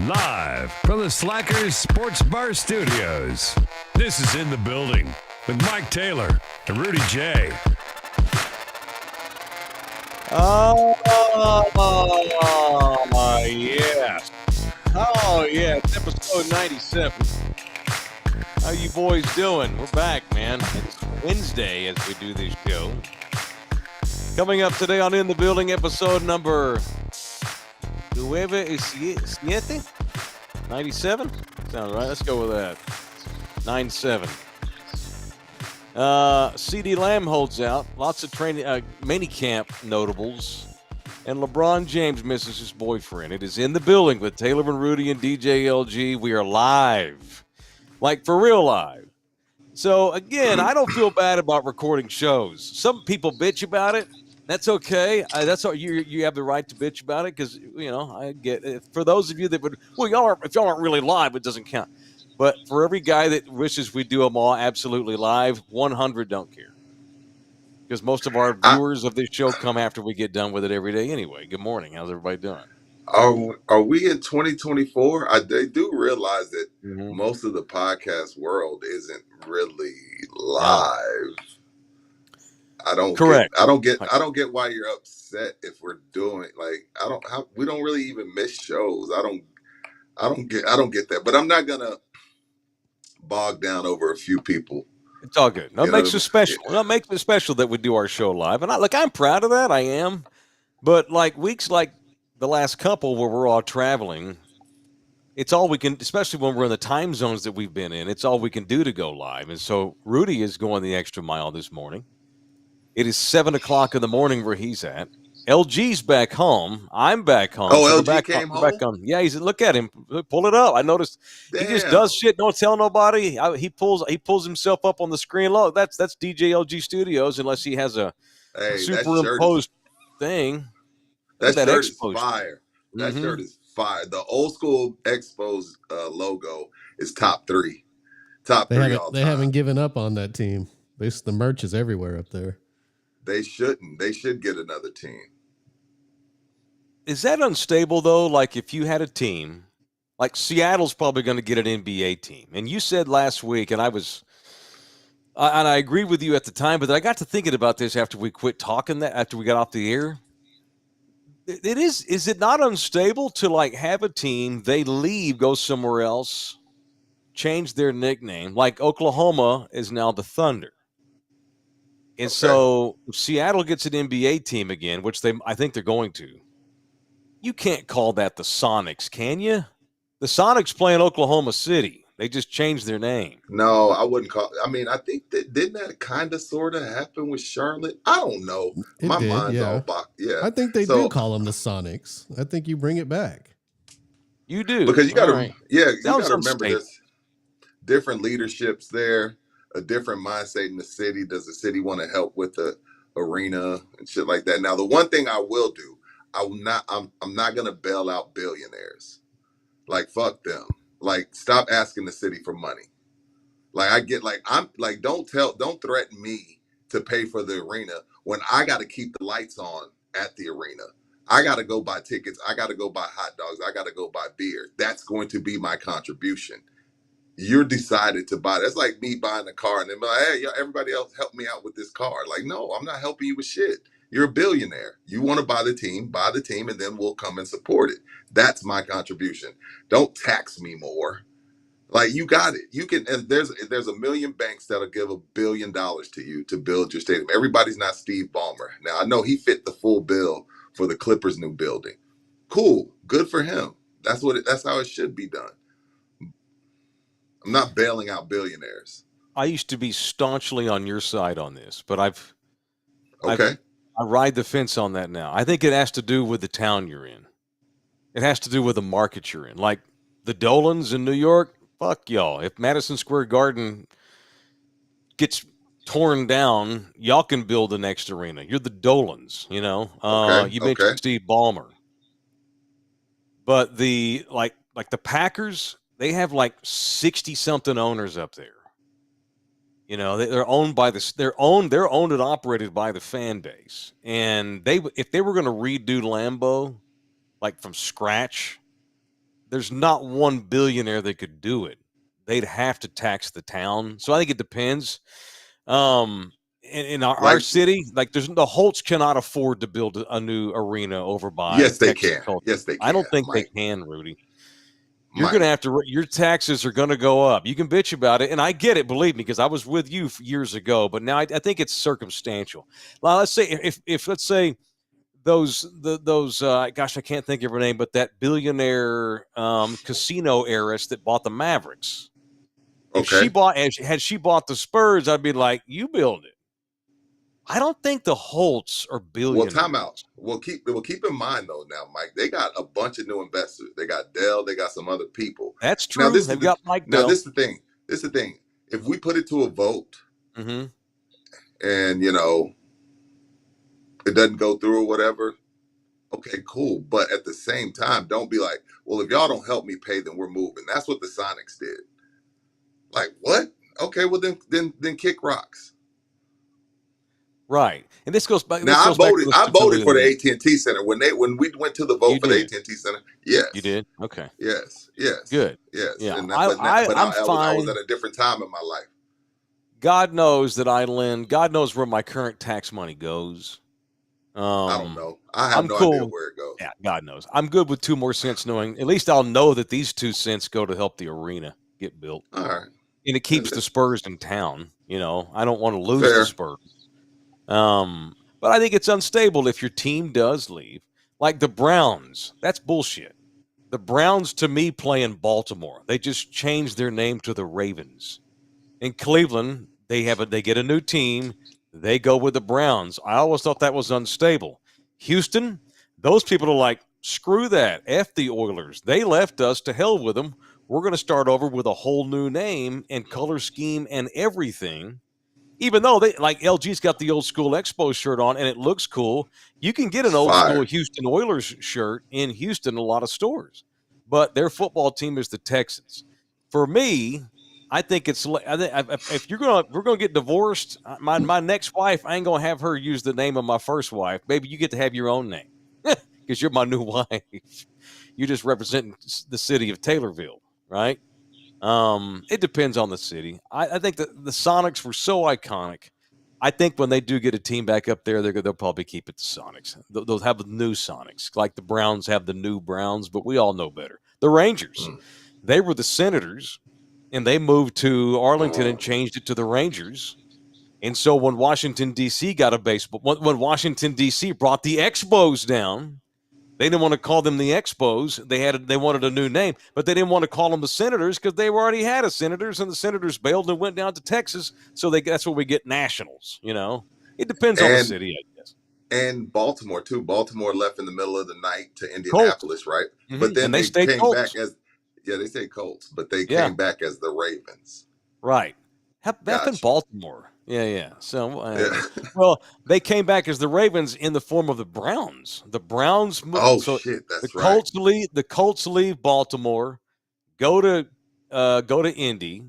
Live from the Slackers Sports Bar Studios, this is In the Building with Mike Taylor and Rudy Jay. Oh, yes. Oh, yeah. It's episode 97. How you boys doing? We're back, man. It's Wednesday as we do this show. Coming up today on In the Building, episode number 97? Sounds right. Let's go with that. 97. CeeDee Lamb holds out. Lots of training, minicamp notables. And LeBron James misses his boyfriend. It is In the Building with Taylor and Rudy and DJ LG. We are live. Like, for real live. So, again, I don't feel bad about recording shows. Some people bitch about it. That's okay. That's all, you have the right to bitch about it because, I get it. For those of you that would, if y'all aren't really live, it doesn't count. But for every guy that wishes we do them all absolutely live, 100 don't care. Because most of our viewers of this show come after we get done with it every day anyway. Good morning. How's everybody doing? Are we in 2024? They do realize that most of the podcast world isn't really live. I don't get why you're upset if we're doing we don't really even miss shows. I don't get that. But I'm not gonna bog down over a few people. It's all good. That makes it special. That makes it special that we do our show live. And I'm proud of that. I am. But like weeks like the last couple where we're all traveling, it's all we can, especially when we're in the time zones that we've been in, it's all we can do to go live. And so Rudy is going the extra mile this morning. It is 7 o'clock in the morning where he's at. LG's back home. I'm back home. Oh, LG came home? Back home. Yeah, look at him. Pull it up. I noticed he just does shit. Don't tell nobody. He pulls himself up on the screen. Look, that's DJ LG Studios, unless he has a superimposed thing. That shirt is fire. That shirt is fire. The old school Expos logo is top three. Top three all time. They haven't given up on that team. The merch is everywhere up there. They shouldn't. They should get another team. Is that unstable, though? Like, if you had a team, like Seattle's probably going to get an NBA team. And you said last week, and I agreed with you at the time, but I got to thinking about this after we quit talking, after we got off the air. Is it not unstable to, like, have a team, they leave, go somewhere else, change their nickname? Like, Oklahoma is now the Thunder. And so if Seattle gets an NBA team again, which I think they're going to, you can't call that the Sonics, can you? The Sonics play in Oklahoma City. They just changed their name. No, I wouldn't call. I mean, I think didn't that kind of sort of happen with Charlotte? I don't know. Mind's all boxed. Yeah, I think they do call them the Sonics. I think you bring it back. You do, because you got to. Yeah, you got to remember this. Different leaderships there. A different mindset in the city. Does the city want to help with the arena and shit like that? Now, the one thing I will do, I'm not gonna bail out billionaires. Like, fuck them. Like, stop asking the city for money. Like, I get don't threaten me to pay for the arena when I got to keep the lights on at the arena. I got to go buy tickets. I got to go buy hot dogs. I got to go buy beer. That's going to be my contribution. You're decided to buy. That's like me buying a car and then be like, hey, everybody else help me out with this car. Like, no, I'm not helping you with shit. You're a billionaire. You want to buy the team, and then we'll come and support it. That's my contribution. Don't tax me more. Like, you got it. You can, and there's a million banks that'll give $1 billion to you to build your stadium. Everybody's not Steve Ballmer. Now, I know he fit the full bill for the Clippers' new building. Cool. Good for him. That's how it should be done. I'm not bailing out billionaires. I used to be staunchly on your side on this, but I ride the fence on that now. I think it has to do with the town you're in. It has to do with the market you're in. Like the Dolans in New York, fuck y'all. If Madison Square Garden gets torn down, y'all can build the next arena. You're the Dolans, You mentioned Steve Ballmer. But the Packers, they have like 60-something owners up there. They're owned by they're owned and operated by the fan base. And if they were going to redo Lambeau like from scratch, there's not one billionaire that could do it. They'd have to tax the town. So I think it depends. In our Like, city, like the Holtz cannot afford to build a new arena over by yes, they Texas can. Culture. Yes, they I can. don't think they Mike, can, Rudy. You're going to Mike. have to, your taxes are going to go up. You can bitch about it. And I get it, believe me, because I was with you years ago, but now I think it's circumstantial. Now, let's say, if let's say those, gosh, I can't think of her name, but that billionaire casino heiress that bought the Mavericks. If Okay. had she bought the Spurs, I'd be like, you build it. I don't think the Holtz are billionaires. Well, time out. We'll keep in mind though. Now, Mike, they got a bunch of new investors. They got Dell. They got some other people. That's Now, true. They've got Mike Dell. this is the thing. This is the thing. If we put it to a vote, mm-hmm. and it doesn't go through or whatever, okay, cool. But at the same time, don't be like, well, if y'all don't help me pay, then we're moving. That's what the Sonics did. Like, what? Okay, well then kick rocks. Right, and this goes back. Now I voted for the AT&T Center when we went to the vote for the AT&T Center. Yes, you did. Okay. Yes. Good. Yes. Yeah. And I'm fine. I was at a different time in my life. God knows that I lend. God knows where my current tax money goes. I don't know. I have no idea where it goes. Yeah, God knows. I'm good with 2 more cents, knowing at least I'll know that these 2 cents go to help the arena get built. All right. And it keeps the Spurs in town. I don't want to lose Fair. the Spurs. But I think it's unstable if your team does leave. Like the Browns, that's bullshit. The Browns, to me, play in Baltimore. They just changed their name to the Ravens. In Cleveland, they get a new team. They go with the Browns. I always thought that was unstable. Houston, those people are like, screw that. F the Oilers. They left us, to hell with them. We're going to start over with a whole new name and color scheme and everything. Even though LG's got the old school Expo shirt on and it looks cool, you can get an old school Houston Oilers shirt in Houston in a lot of stores. But their football team is the Texans. For me, I think if we're gonna get divorced, my next wife, I ain't gonna have her use the name of my first wife. Baby, you get to have your own name because you're my new wife. You're just representing the city of Taylorville, right? It depends on the city. I think that the Sonics were so iconic. I think when they do get a team back up there, they'll probably keep it the Sonics. They'll have the new Sonics, like the Browns have the new Browns, but we all know better. The Rangers, they were the Senators, and they moved to Arlington and changed it to the Rangers. And so when Washington, D.C. got a baseball, when Washington, D.C. brought the Expos down, they didn't want to call them the Expos. They wanted a new name, but they didn't want to call them the Senators because they already had a Senators, and the Senators bailed and went down to Texas. So that's where we get Nationals. It depends on the city, I guess. And Baltimore too. Baltimore left in the middle of the night to Indianapolis, right? Mm-hmm. But then they came Colts. back as they say Colts, but they came back as the Ravens. Right. That's in Baltimore. Yeah. So, well, they came back as the Ravens in the form of the Browns. The Browns. Shit, that's right. The Colts leave Baltimore, go to Indy.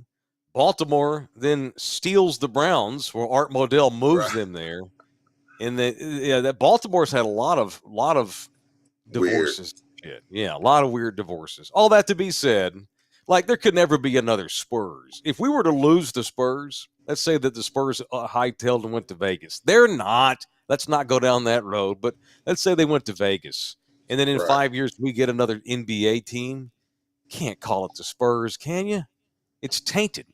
Baltimore then steals the Browns, where Art Modell moves them there. And that Baltimore's had a lot of divorces. Shit. Yeah, a lot of weird divorces. All that to be said, like there could never be another Spurs. If we were to lose the Spurs, let's say that the Spurs hightailed and went to Vegas. They're not. Let's not go down that road. But let's say they went to Vegas, and then in 5 years we get another NBA team. Can't call it the Spurs, can you? It's tainted.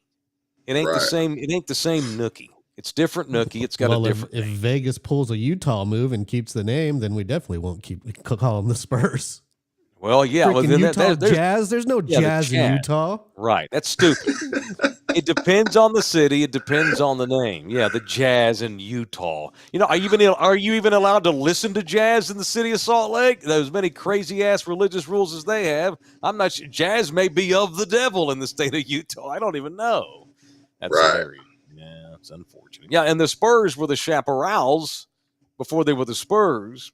It ain't the same. It ain't the same nookie. It's different nookie. It's got a different. If Vegas pulls a Utah move and keeps the name, then we definitely won't call them the Spurs. Well, yeah. Well, then Utah Jazz. There's no Jazz in Utah. Right. That's stupid. It depends on the city. It depends on the name. Yeah, the Jazz in Utah. Are you even allowed to listen to Jazz in the city of Salt Lake? Those many crazy ass religious rules as they have. I'm not sure. Jazz may be of the devil in the state of Utah. I don't even know. That's hilarious. Yeah, it's unfortunate. Yeah, and the Spurs were the Chaparrals before they were the Spurs.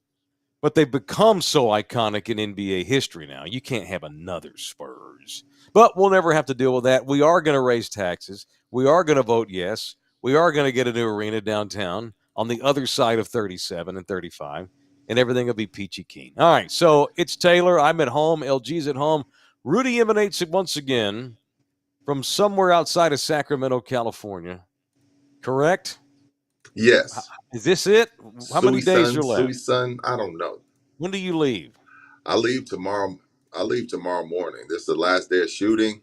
But they've become so iconic in NBA history now. You can't have another Spurs. But we'll never have to deal with that. We are going to raise taxes. We are going to vote yes. We are going to get a new arena downtown on the other side of 37 and 35. And everything will be peachy keen. All right, so it's Taylor. I'm at home. LG's at home. Rudy emanates once again from somewhere outside of Sacramento, California. Correct? Yes. Is this it? How many days are left? Sui Sun, I don't know. When do you leave? I leave tomorrow. I leave tomorrow morning. This is the last day of shooting.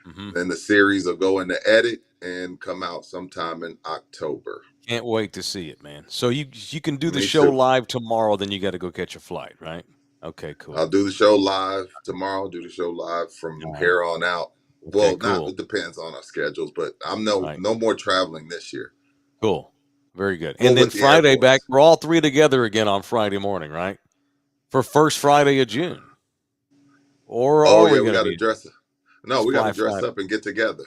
Mm-hmm. Then the series will go into edit and come out sometime in October. Can't wait to see it, man. So you can do the Me show too. live tomorrow, then you got to go catch a flight, right? Okay, cool. I'll do the show live tomorrow. Do the show live from here on out. Okay, Well, cool. it depends on our schedules, but I'm no more traveling this year. Cool. Very good. And then Friday back, we're all three together again on Friday morning, right? For first Friday of June. Or we got to dress up. No, we got to dress up and get together.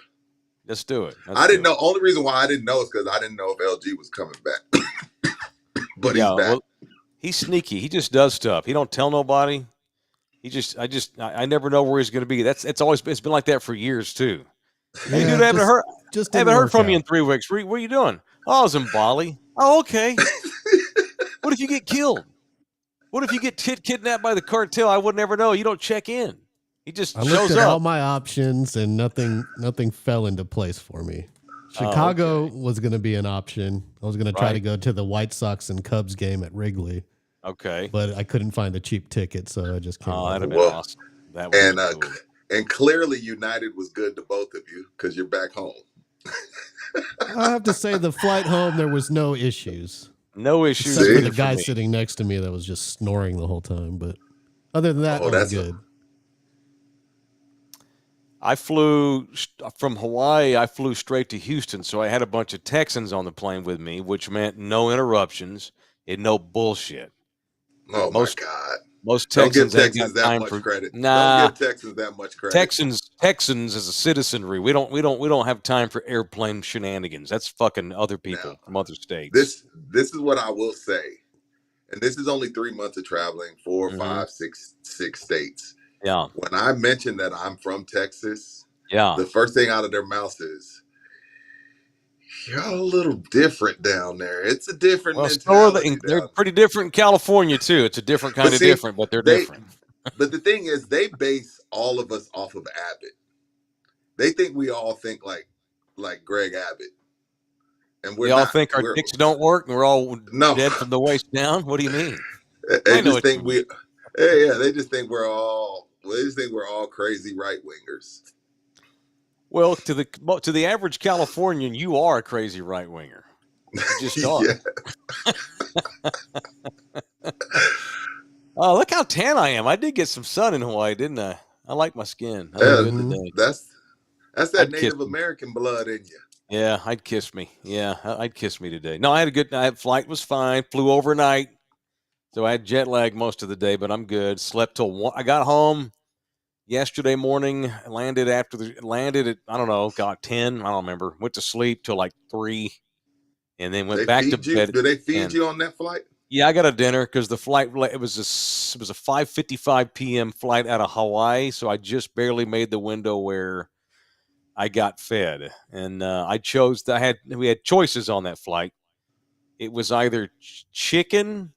Let's do it. I didn't know. Only reason why I didn't know is because I didn't know if LG was coming back. But he's back. Well, he's sneaky. He just does stuff. He don't tell nobody. I never know where he's going to be. It's been like that for years too. Hey, dude, I haven't heard from you in 3 weeks. What are you doing? Oh, I was in Bali. Oh, okay. What if you get killed? What if you get kidnapped by the cartel? I would never know. You don't check in. He just shows up. I looked at all my options and nothing fell into place for me. Chicago was going to be an option. I was going to try to go to the White Sox and Cubs game at Wrigley. Okay. But I couldn't find a cheap ticket, so I just came. Oh, that'd have been awesome. That would cool. And clearly United was good to both of you because you're back home. I have to say the flight home, there was no issues. No issues. Except for the guy sitting next to me that was just snoring the whole time. But other than that, that's good. I flew from Hawaii. I flew straight to Houston, so I had a bunch of Texans on the plane with me, which meant no interruptions and no bullshit. Oh my God! Most Texans don't give Texans that much credit. Nah, don't give Texans that much credit. Texans as a citizenry, we don't have time for airplane shenanigans. That's fucking other people from other states. This is what I will say, and this is only 3 months of traveling, 4, 5, 6 states. Yeah. When I mention that I'm from Texas, the first thing out of their mouth is, "Y'all a little different down there. It's a different mentality." They're pretty different in California too. It's a different kind of different, but they're different. But the thing is, they base all of us off of Abbott. They think we all think like Greg Abbott, and we all think our dicks don't work and we're all dead from the waist down. What do you mean? They just think they just think we're all crazy right wingers. Well, to the average Californian, you are a crazy right winger. You just are. Oh, look how tan I am! I did get some sun in Hawaii, didn't I? I like my skin. That's that Native American blood in you. Yeah, I'd kiss me. Yeah, I'd kiss me today. No, I had a good night. Flight was fine. Flew overnight. So I had jet lag most of the day, but I'm good. Slept till 1. I got home yesterday morning. Landed at I don't know, 10. I don't remember. Went to sleep till like 3, and then went back to bed. Did they feed you on that flight? Yeah, I got a dinner because the flight it was a 5:55 p.m. flight out of Hawaii, so I just barely made the window where I got fed, and we had choices on that flight. It was either chicken,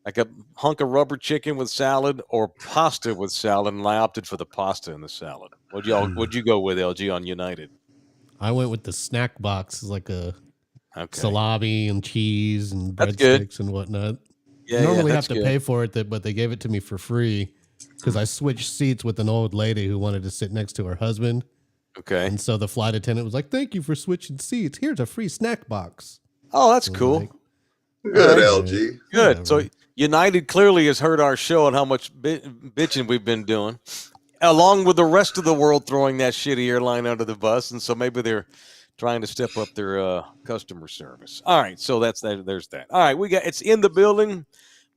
like a hunk of rubber chicken with salad, or pasta with salad, and I opted for the pasta and the salad. What'd you go with, LG, on United? I went with the snack box, like a salami and cheese and breadsticks and whatnot. Yeah, normally have to pay for it, but they gave it to me for free because I switched seats with an old lady who wanted to sit next to her husband. Okay. And so the flight attendant was like, "Thank you for switching seats. Here's a free snack box." Oh, that's cool. Like, good, LG. Good. Whatever. So United clearly has heard our show and how much bitching we've been doing, along with the rest of the world throwing that shitty airline under the bus. And so maybe they're trying to step up their customer service. All right. So there's that. All right. It's in the building.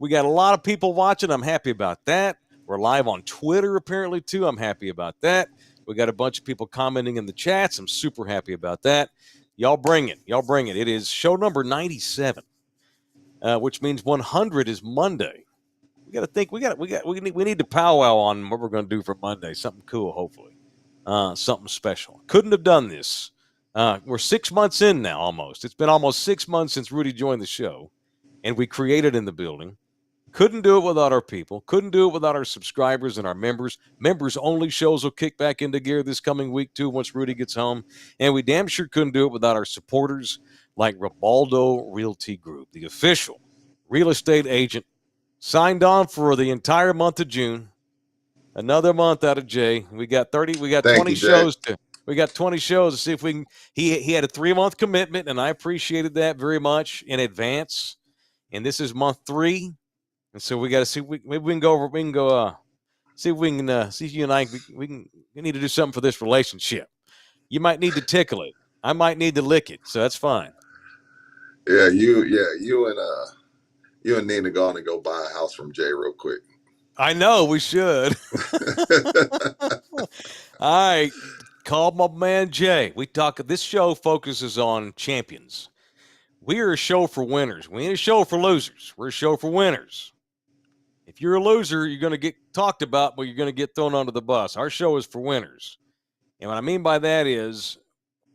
We got a lot of people watching. I'm happy about that. We're live on Twitter apparently too. I'm happy about that. We got a bunch of people commenting in the chats. I'm super happy about that. Y'all bring it. It is show number 97, which means 100 is Monday. We got to think. We need to powwow on what we're going to do for Monday. Something cool, hopefully. Something special. Couldn't have done this. We're 6 months in now, almost. It's been almost 6 months since Rudy joined the show, and we created in the building. Couldn't do it without our people. Couldn't do it without our subscribers and our members. Members-only shows will kick back into gear this coming week, too, once Rudy gets home. And we damn sure couldn't do it without our supporters like Ribaldo Realty Group, the official real estate agent, signed on for the entire month of June. Another month out of Jay. We got 20 shows to. We got 20 shows to see if we can. He had a 3-month commitment, and I appreciated that very much in advance. And this is month 3. And so we got to see. We can go over. We can go. See if we can. See if you and I. We need to do something for this relationship. You might need to tickle it. I might need to lick it. So that's fine. Yeah, you and Nina go on and go buy a house from Jay real quick. I know we should. All right, call my man Jay. This show focuses on champions. We are a show for winners. We ain't a show for losers. We're a show for winners. If you're a loser, you're going to get talked about, but you're going to get thrown under the bus. Our show is for winners. And what I mean by that is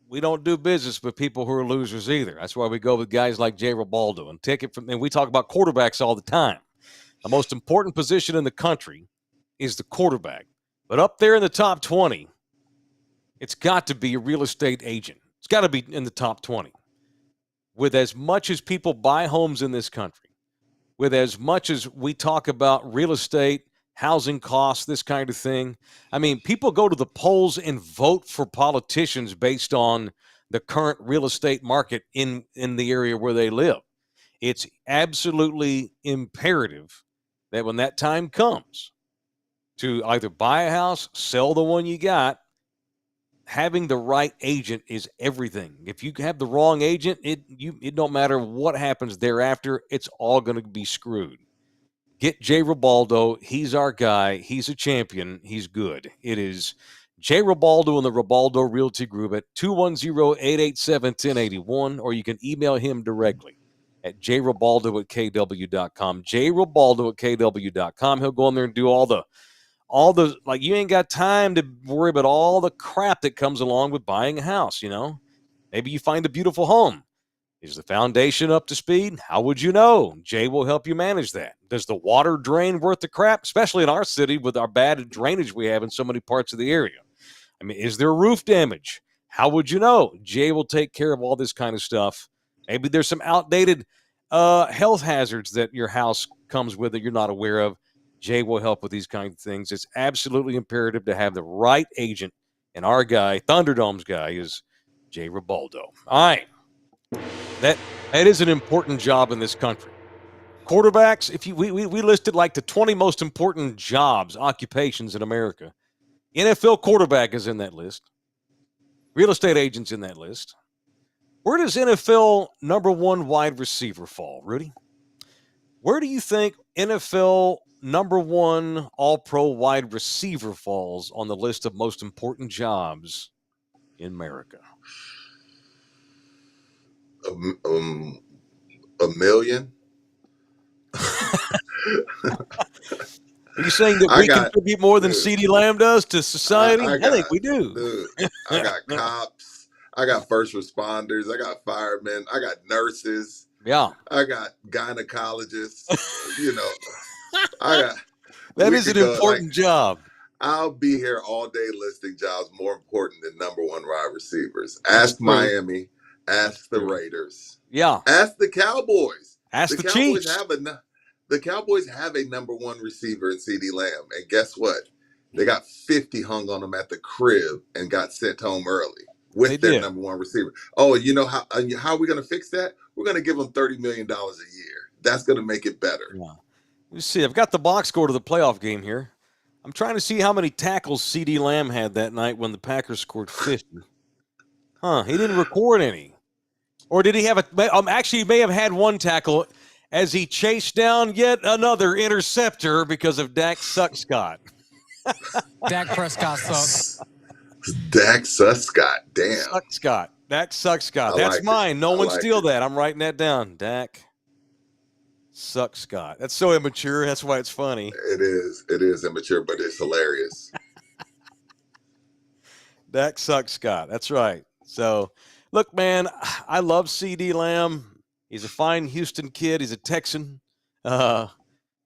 we don't do business with people who are losers either. That's why we go with guys like Jay Ribaldo and we talk about quarterbacks all the time. The most important position in the country is the quarterback. But up there in the top 20, it's got to be a real estate agent. It's got to be in the top 20. With as much as people buy homes in this country, with as much as we talk about real estate, housing costs, this kind of thing. I mean, people go to the polls and vote for politicians based on the current real estate market in the area where they live. It's absolutely imperative that when that time comes to either buy a house, sell the one you got, having the right agent is everything. If you have the wrong agent, it don't matter what happens thereafter, it's all going to be screwed. Get Jay Ribaldo. He's our guy. He's a champion. He's good. It is Jay Ribaldo and the Ribaldo Realty Group at 210-887-1081, or you can email him directly at jribaldo@kw.com. jribaldo@kw.com. He'll go in there and do all the like, you ain't got time to worry about all the crap that comes along with buying a house, you know? Maybe you find a beautiful home. Is the foundation up to speed? How would you know? Jay will help you manage that. Does the water drain worth the crap, especially in our city with our bad drainage we have in so many parts of the area? I mean, is there roof damage? How would you know? Jay will take care of all this kind of stuff. Maybe there's some outdated health hazards that your house comes with that you're not aware of. Jay will help with these kinds of things. It's absolutely imperative to have the right agent, and our guy, Thunderdome's guy, is Jay Ribaldo. All right. That is an important job in this country. Quarterbacks, we listed like the 20 most important jobs, occupations in America. NFL quarterback is in that list. Real estate agents in that list. Where does NFL number 1 wide receiver fall, Rudy? Where do you think NFL number 1 all-pro wide receiver falls on the list of most important jobs in America? A million. Are you saying that we contribute more than CeeDee Lamb does to society? I think we do. Dude, I got cops. I got first responders. I got firemen. I got nurses. Yeah. I got gynecologists. You know, I got. That is an important job. I'll be here all day listing jobs more important than number 1 wide receivers. Ask Miami. Ask the Raiders. Yeah. Ask the Cowboys. Ask the Cowboys Chiefs. The Cowboys have a number 1 receiver in CeeDee Lamb. And guess what? They got 50 hung on them at the crib and got sent home early with their number 1 receiver. Oh, you know how are we going to fix that? We're going to give them $30 million a year. That's going to make it better. Yeah. Let's see. I've got the box score to the playoff game here. I'm trying to see how many tackles CeeDee Lamb had that night when the Packers scored 50. He didn't record any. Or did he have actually, he may have had 1 tackle as he chased down yet another interceptor because of Dak Suckscott. Dak Prescott sucks. Dak Suckscott, damn. Dak Suckscott. That's mine. No one steal that. I'm writing that down. Dak Suckscott. That's so immature. That's why it's funny. It is immature, but it's hilarious. Dak Suckscott. That's right. So, look, man, I love CeeDee Lamb. He's a fine Houston kid. He's a Texan.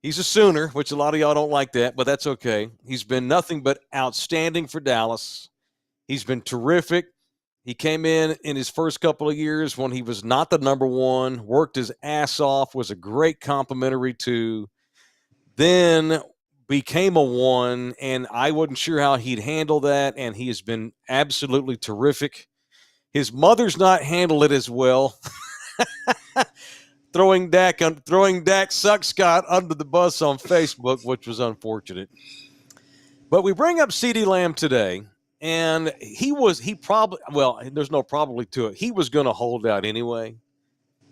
He's a Sooner, which a lot of y'all don't like that, but that's okay. He's been nothing but outstanding for Dallas. He's been terrific. He came in his first couple of years when he was not the number one, worked his ass off, was a great complimentary two, then became a one, and I wasn't sure how he'd handle that, and he has been absolutely terrific. His mother's not handled it as well. throwing Dak Suck Scott under the bus on Facebook, which was unfortunate. But we bring up CeeDee Lamb today. And there's no probably to it. He was going to hold out anyway.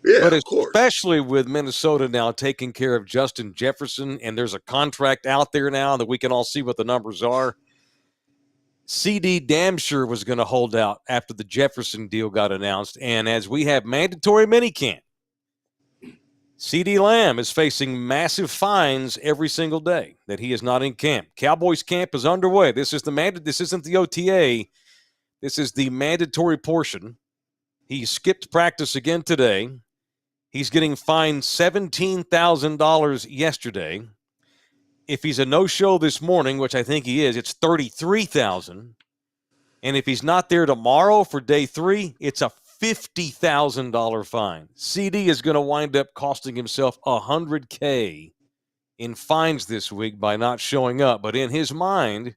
Yeah, but of course. Especially with Minnesota now taking care of Justin Jefferson, and there's a contract out there now that we can all see what the numbers are. CeeDee damn sure was going to hold out after the Jefferson deal got announced. And as we have mandatory minicamp, CeeDee Lamb is facing massive fines every single day that he is not in camp. Cowboys camp is underway. This isn't the OTA. This is the mandatory portion. He skipped practice again today. He's getting fined $17,000 yesterday. If he's a no-show this morning, which I think he is, it's $33,000. And if he's not there tomorrow for day 3, it's a $50,000 fine. CeeDee is going to wind up costing himself $100K in fines this week by not showing up. But in his mind,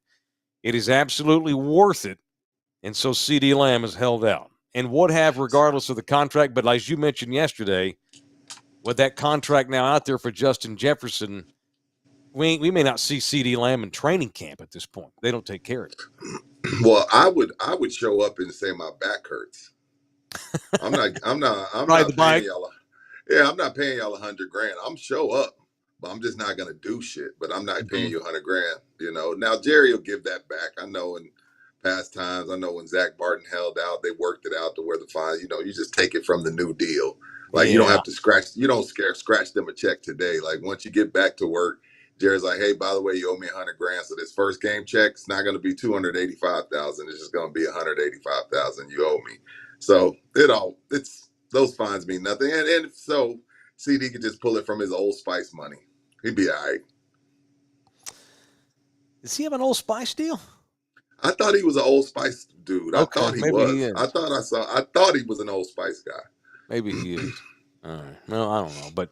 it is absolutely worth it. And so CeeDee Lamb is held out and would have regardless of the contract. But as you mentioned yesterday, with that contract now out there for Justin Jefferson, we may not see CeeDee Lamb in training camp at this point. They don't take care of it. Well, I would show up and say my back hurts. I'm not paying y'all. I'm not paying y'all $100,000. I'm show up, but I'm just not gonna do shit. But I'm not paying you $100,000. Now Jerry will give that back. I know in past times. I know when Zach Barton held out, they worked it out to where the fine. You just take it from the new deal. Like you don't have to scratch. You don't scratch them a check today. Like once you get back to work, Jerry's like, hey, by the way, you owe me $100,000. So this first game check, it's not going to be $285,000. It's just going to be $185,000 you owe me. So it's those fines mean nothing. And so CeeDee could just pull it from his Old Spice money. He'd be all right. Does he have an Old Spice deal? I thought he was an Old Spice dude. I thought he was. He is. I thought he was an Old Spice guy. Maybe he is. All right. No, I don't know, but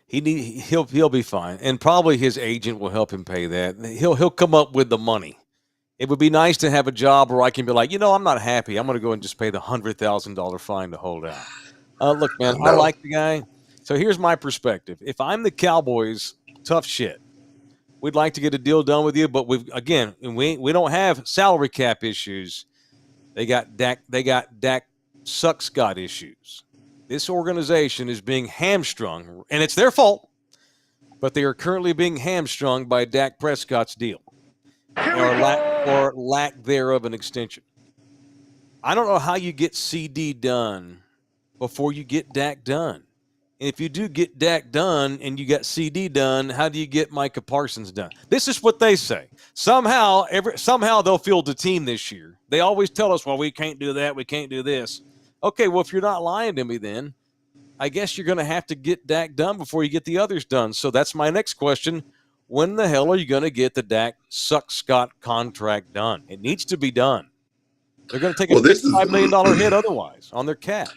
he'll be fine, and probably his agent will help him pay that. He'll come up with the money. It would be nice to have a job where I can be like, I'm not happy. I'm going to go and just pay the $100,000 fine to hold out. Look, man, I like the guy. So here's my perspective. If I'm the Cowboys, tough shit. We'd like to get a deal done with you, but we don't have salary cap issues. They got Dak Suck Scott issues. This organization is being hamstrung, and it's their fault, but they are currently being hamstrung by Dak Prescott's deal or lack thereof an extension. I don't know how you get CD done before you get Dak done. And if you do get Dak done and you got CD done, how do you get Micah Parsons done? This is what they say. Somehow they'll field the team this year. They always tell us, well, we can't do that, we can't do this. Okay, well, if you're not lying to me then, I guess you're going to have to get Dak done before you get the others done. So that's my next question. When the hell are you going to get the Dak Suck Scott contract done? It needs to be done. They're going to take a $55 million hit otherwise on their cap.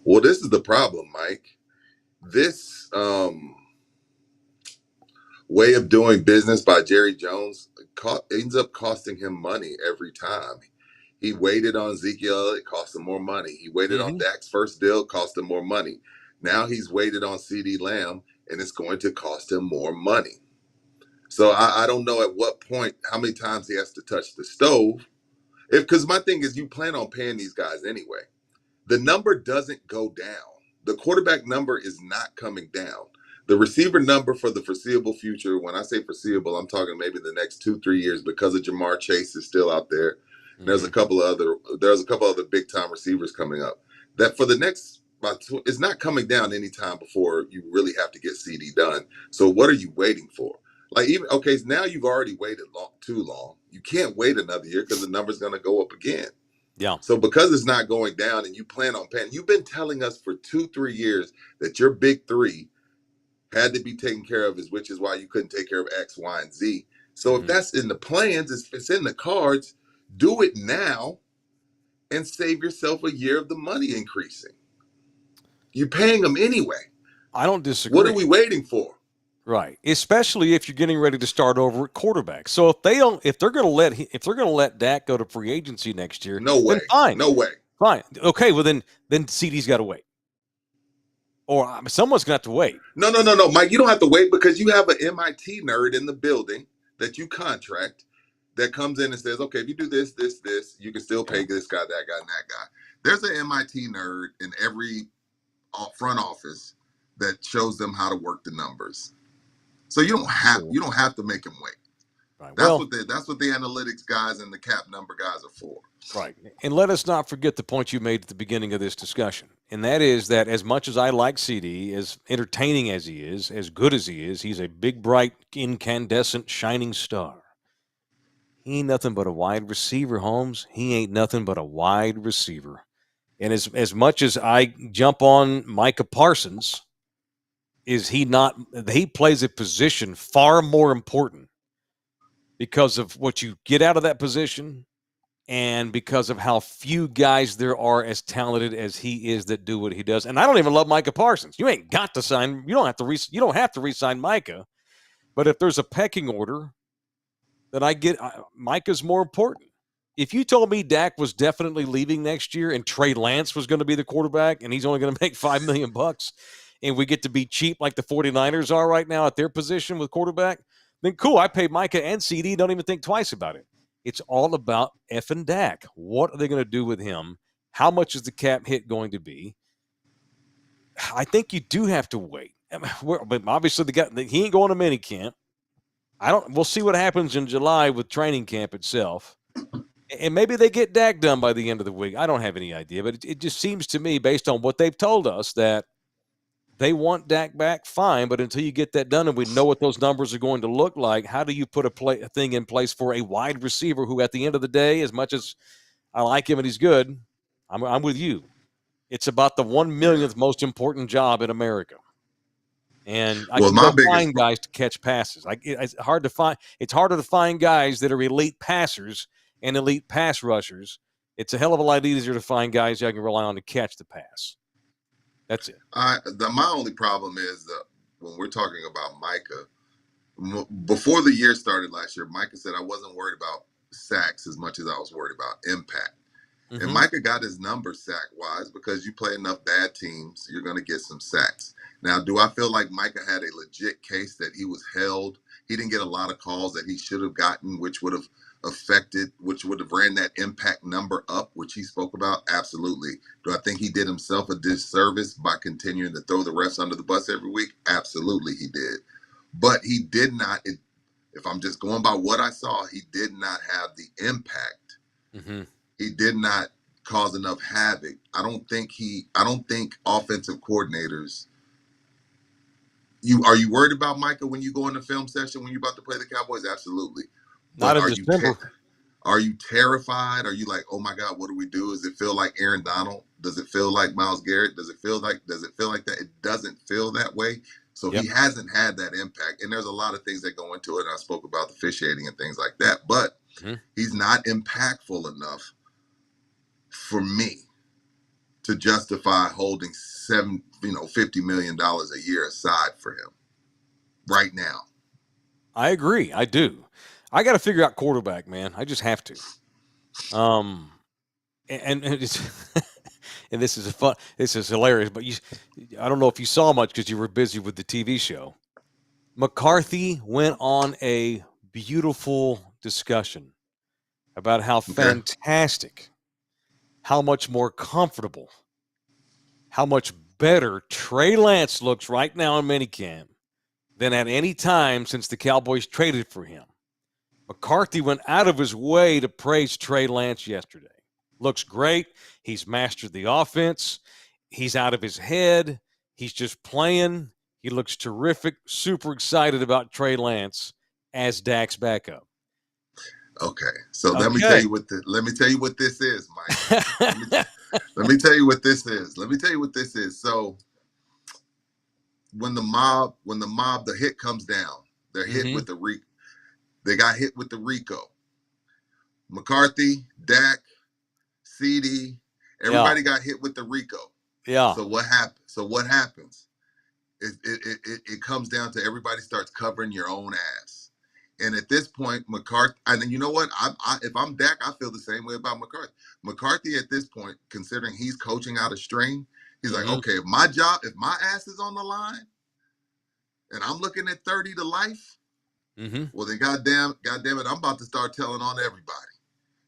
Well, this is the problem, Mike. This way of doing business by Jerry Jones ends up costing him money every time. He waited on Ezekiel, it cost him more money. He waited on Dak's first deal, it cost him more money. Now he's waited on CeeDee Lamb, and it's going to cost him more money. So I don't know at what point, how many times he has to touch the stove. Because my thing is, you plan on paying these guys anyway. The number doesn't go down. The quarterback number is not coming down. The receiver number for the foreseeable future, when I say foreseeable, I'm talking maybe the next 2-3 years because of Jamar Chase is still out there. There's a couple of other big time receivers coming up. That for the next it's not coming down anytime before you really have to get CD done. So what are you waiting for? Like now you've already waited too long. You can't wait another year because the number's going to go up again. Yeah. So because it's not going down and you plan on paying, you've been telling us for 2-3 years that your big three had to be taken care of, which is why you couldn't take care of X, Y, and Z. So if that's in the plans, if it's in the cards, do it now and save yourself a year of the money increasing. You're paying them anyway. I don't disagree. What are we waiting for? Right, especially if you're getting ready to start over at quarterback. So if they're going to let Dak go to free agency next year, no way, then fine, no way, fine, okay. Well, then CeeDee's got to wait, or someone's going to have to wait. No, Mike, you don't have to wait because you have an MIT nerd in the building that you contract that comes in and says, okay, if you do this, you can still pay this guy, that guy, and that guy. There's an MIT nerd in every front office that shows them how to work the numbers. So you don't have to make him wait. Right. That's what the analytics guys and the cap number guys are for. Right. And let us not forget the point you made at the beginning of this discussion. And that is that as much as I like CeeDee, as entertaining as he is, as good as he is, he's a big, bright, incandescent, shining star. He ain't nothing but a wide receiver, Holmes. He ain't nothing but a wide receiver. And as much as I jump on Micah Parsons, he plays a position far more important because of what you get out of that position and because of how few guys there are as talented as he is that do what he does. And I don't even love Micah Parsons. You ain't got to sign. You don't have to re-sign Micah. But if there's a pecking order, then Micah's more important. If you told me Dak was definitely leaving next year and Trey Lance was going to be the quarterback and he's only going to make $5 million and we get to be cheap like the 49ers are right now at their position with quarterback, then cool, I pay Micah and CeeDee, don't even think twice about it. It's all about effing Dak. What are they going to do with him? How much is the cap hit going to be? I think you do have to wait. But obviously, he ain't going to minicamp. We'll see what happens in July with training camp itself. And maybe they get Dak done by the end of the week. I don't have any idea. But it just seems to me, based on what they've told us, that they want Dak back, fine. But until you get that done and we know what those numbers are going to look like, how do you put a thing in place for a wide receiver who, at the end of the day, as much as I like him and he's good, I'm with you. It's about the 1 millionth most important job in America. And I can go find guys to catch passes. It's hard to find. It's harder to find guys that are elite passers and elite pass rushers. It's a hell of a lot easier to find guys you can rely on to catch the pass. That's it. My only problem is that when we're talking about Micah, before the year started last year, Micah said I wasn't worried about sacks as much as I was worried about impact. Mm-hmm. And Micah got his numbers sack-wise because you play enough bad teams, you're going to get some sacks. Now, do I feel like Micah had a legit case that he was held? He didn't get a lot of calls that he should have gotten, which would have ran that impact number up, which he spoke about? Absolutely. Do I think he did himself a disservice by continuing to throw the refs under the bus every week? Absolutely he did. But he did not, if I'm just going by what I saw, he did not have the impact. Mm-hmm. He did not cause enough havoc. I don't think offensive coordinators. Are you worried about Micah when you go in the film session when you're about to play the Cowboys? Absolutely. Not in December. Are you terrified? Are you like, oh my God, what do we do? Does it feel like Aaron Donald? Does it feel like Myles Garrett? Does it feel like that? It doesn't feel that way. So He hasn't had that impact. And there's a lot of things that go into it. I spoke about the officiating and things like that, but he's not impactful enough for me to justify holding $50 million a year aside for him right now. I agree. I do. I got to figure out quarterback, man. I just have to. And it's and this is hilarious, but I don't know if you saw much because you were busy with the TV show. McCarthy went on a beautiful discussion about how fantastic, how much more comfortable, how much better Trey Lance looks right now in minicamp than at any time since the Cowboys traded for him. McCarthy went out of his way to praise Trey Lance yesterday. Looks great. He's mastered the offense. He's out of his head. He's just playing. He looks terrific. Super excited about Trey Lance as Dak's backup. Okay, so let me tell you what this is, Mike. let me tell you what this is. So the hit comes down, they're hit with they got hit with the Rico. McCarthy, Dak, CeeDee, everybody got hit with the Rico. Yeah. So what happens? It comes down to everybody starts covering your own ass. And at this point, McCarthy, and you know what? If I'm Dak, I feel the same way about McCarthy. McCarthy at this point, considering he's coaching out a string, he's like, okay, if my ass is on the line, and I'm looking at 30 to life, well then goddamn it, I'm about to start telling on everybody.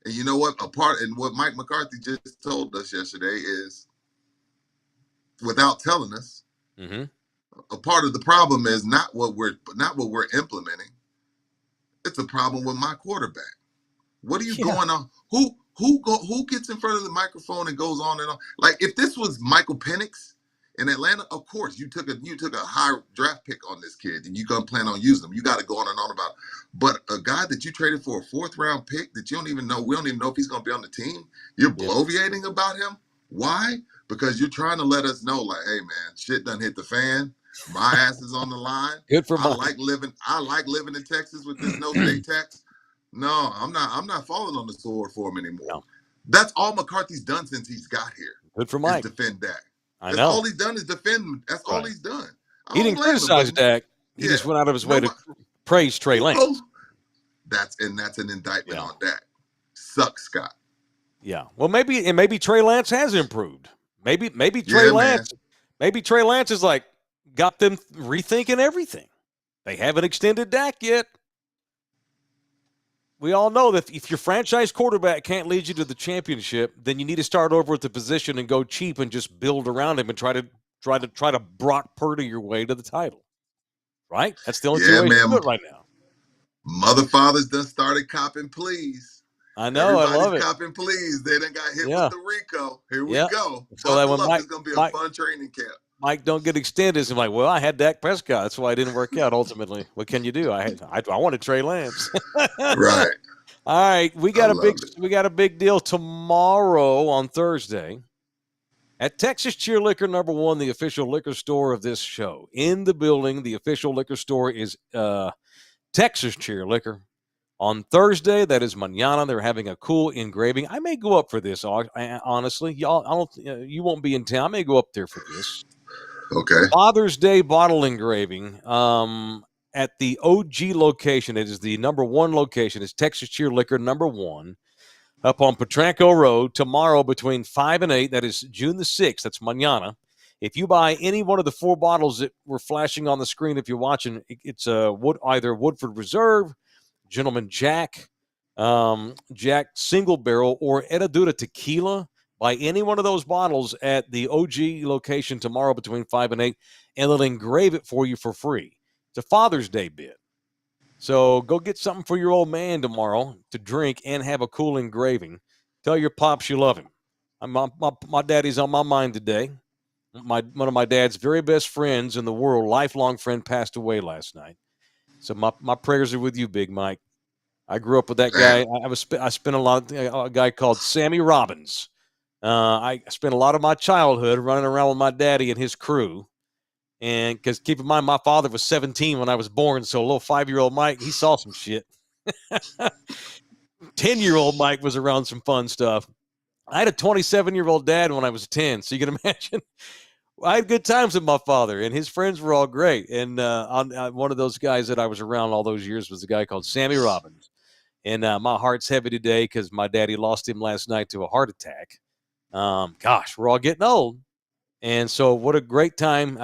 And you know what? What Mike McCarthy just told us yesterday is, without telling us, a part of the problem is not what we're implementing. It's a problem with my quarterback. What are you going on? Who gets in front of the microphone and goes on and on? Like, if this was Michael Penix in Atlanta, of course you took a high draft pick on this kid and you're gonna plan on using him. You got to go on and on about it. But a guy that you traded for a 4th round pick that we don't even know if he's gonna be on the team, you're bloviating about him. Why? Because you're trying to let us know, like, hey man, shit done hit the fan. My ass is on the line. Good for I like living in Texas with this no state tax. No, I'm not falling on the sword for him anymore. No. That's all McCarthy's done since he's got here. Good for Mike. Is defend Dak. I know. All he's done is defend. That's all he's done. He didn't criticize Dak. He just went out of his way to praise Trey Lance. That's an indictment on Dak. Sucks, Scott. Yeah. Well, maybe Trey Lance has improved. Maybe Trey Lance. Man. Maybe Trey Lance is like got them rethinking everything. They haven't extended Dak yet. We all know that if your franchise quarterback can't lead you to the championship, then you need to start over at the position and go cheap and just build around him and try to Brock Purdy your way to the title. Right? That's the only way to do it right now. Mother fathers done started copping please. I know. I love it. Copping please. They done got hit with the Rico. Here we go. So that when it's going to be a fun training camp. Mike don't get extended. I'm like, well, I had Dak Prescott. That's why it didn't work out ultimately. What can you do? I wanted Trey Lance. Right. All right. We got a big deal tomorrow on Thursday at Texas Cheer Liquor #1, the official liquor store of this show. In the building, the official liquor store is Texas Cheer Liquor. On Thursday, that is mañana, they're having a cool engraving. I may go up for this, honestly. Y'all, you won't be in town. I may go up there for this. Okay. Father's Day bottle engraving at the OG location. It is the #1 location. It's Texas Cheer Liquor #1 up on Potranco Road tomorrow between 5 and 8. That is June the 6th. That's mañana. If you buy any one of the 4 bottles that were flashing on the screen, if you're watching, it's either Woodford Reserve, Gentleman Jack, Jack Single Barrel, or Herradura Tequila. Buy any one of those bottles at the OG location tomorrow between 5 and 8, and they'll engrave it for you for free. It's a Father's Day bid. So go get something for your old man tomorrow to drink and have a cool engraving. Tell your pops you love him. My daddy's on my mind today. One of my dad's very best friends in the world, lifelong friend, passed away last night. So my prayers are with you, Big Mike. I grew up with that guy. I spent a guy called Sammy Robbins. I spent a lot of my childhood running around with my daddy and his crew. And because keep in mind, my father was 17 when I was born. So a little 5-year-old Mike, he saw some shit. 10-year-old Mike was around some fun stuff. I had a 27-year-old dad when I was 10. So you can imagine. I had good times with my father, and his friends were all great. And one of those guys that I was around all those years was a guy called Sammy Robbins. And my heart's heavy today because my daddy lost him last night to a heart attack. Gosh, we're all getting old. And so what a great time.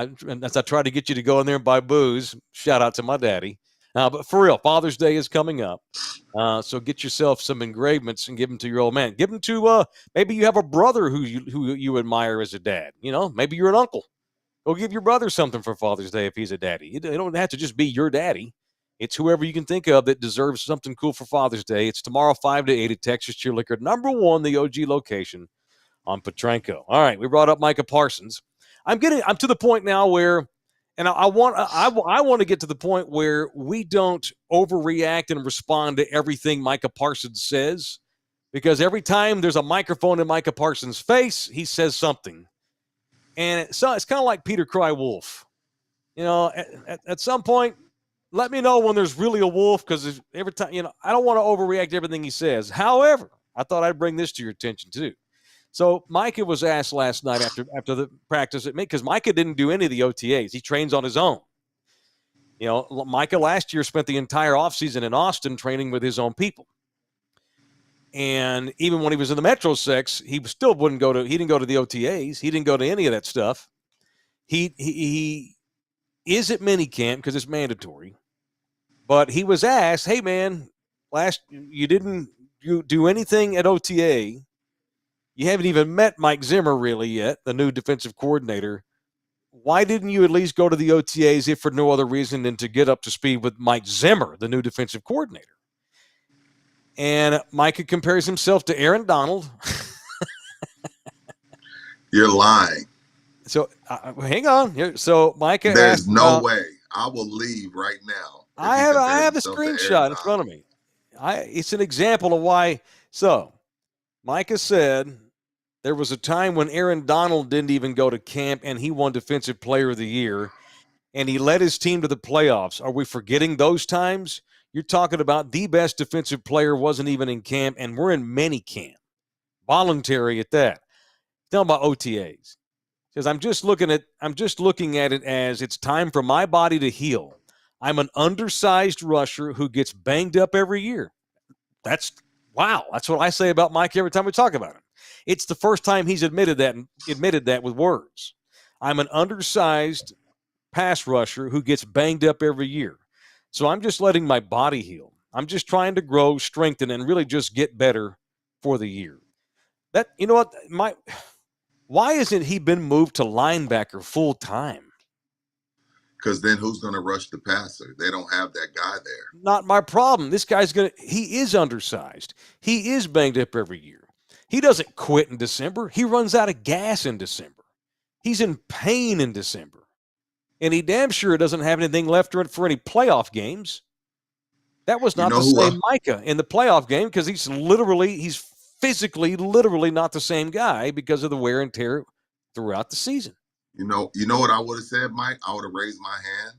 As I try to get you to go in there and buy booze, shout out to my daddy. But for real, Father's Day is coming up. So get yourself some engravements and give them to your old man. Give them to maybe you have a brother who you admire as a dad. You know, maybe you're an uncle. Go give your brother something for Father's Day if he's a daddy. It don't have to just be your daddy. It's whoever you can think of that deserves something cool for Father's Day. It's tomorrow 5 to 8 at Texas Cheer Liquor, #1, the OG location on Potranco. All right, we brought up Micah Parsons. I'm to the point now where, and I want to get to the point where we don't overreact and respond to everything Micah Parsons says, because every time there's a microphone in Micah Parsons' face, he says something, and it's kind of like Peter Cry Wolf. At some point, let me know when there's really a wolf, because every time, I don't want to overreact to everything he says. However, I thought I'd bring this to your attention too. So Micah was asked last night after the practice at me, because Micah didn't do any of the OTAs. He trains on his own. Micah last year spent the entire offseason in Austin training with his own people. And even when he was in the Metro Six, he still he didn't go to the OTAs. He didn't go to any of that stuff. He is at minicamp because it's mandatory. But he was asked, hey, man, you didn't do anything at OTA. You haven't even met Mike Zimmer really yet, the new defensive coordinator. Why didn't you at least go to the OTAs, if for no other reason than to get up to speed with Mike Zimmer, the new defensive coordinator? And Micah compares himself to Aaron Donald. You're lying. So hang on. So Micah There's asked, no way. I will leave right now. I have a screenshot in front of me. It's an example of why. So Micah said there was a time when Aaron Donald didn't even go to camp and he won Defensive Player of the Year, and he led his team to the playoffs. Are we forgetting those times? You're talking about the best defensive player wasn't even in camp, and we're in mini camp, voluntary at that. Tell about OTAs. Because I'm just looking at it as it's time for my body to heal. I'm an undersized rusher who gets banged up every year. That's what I say about Mike every time we talk about him. It's the first time he's admitted that with words. I'm an undersized pass rusher who gets banged up every year. So I'm just letting my body heal. I'm just trying to grow, strengthen, and really just get better for the year. Why hasn't he been moved to linebacker full time? Because then who's going to rush the passer? They don't have that guy there. Not my problem. This guy's he is undersized. He is banged up every year. He doesn't quit in December. He runs out of gas in December. He's in pain in December. And he damn sure doesn't have anything left for any playoff games. That was not the same Micah in the playoff game, because he's physically, literally not the same guy because of the wear and tear throughout the season. You know what I would have said, Mike? I would have raised my hand,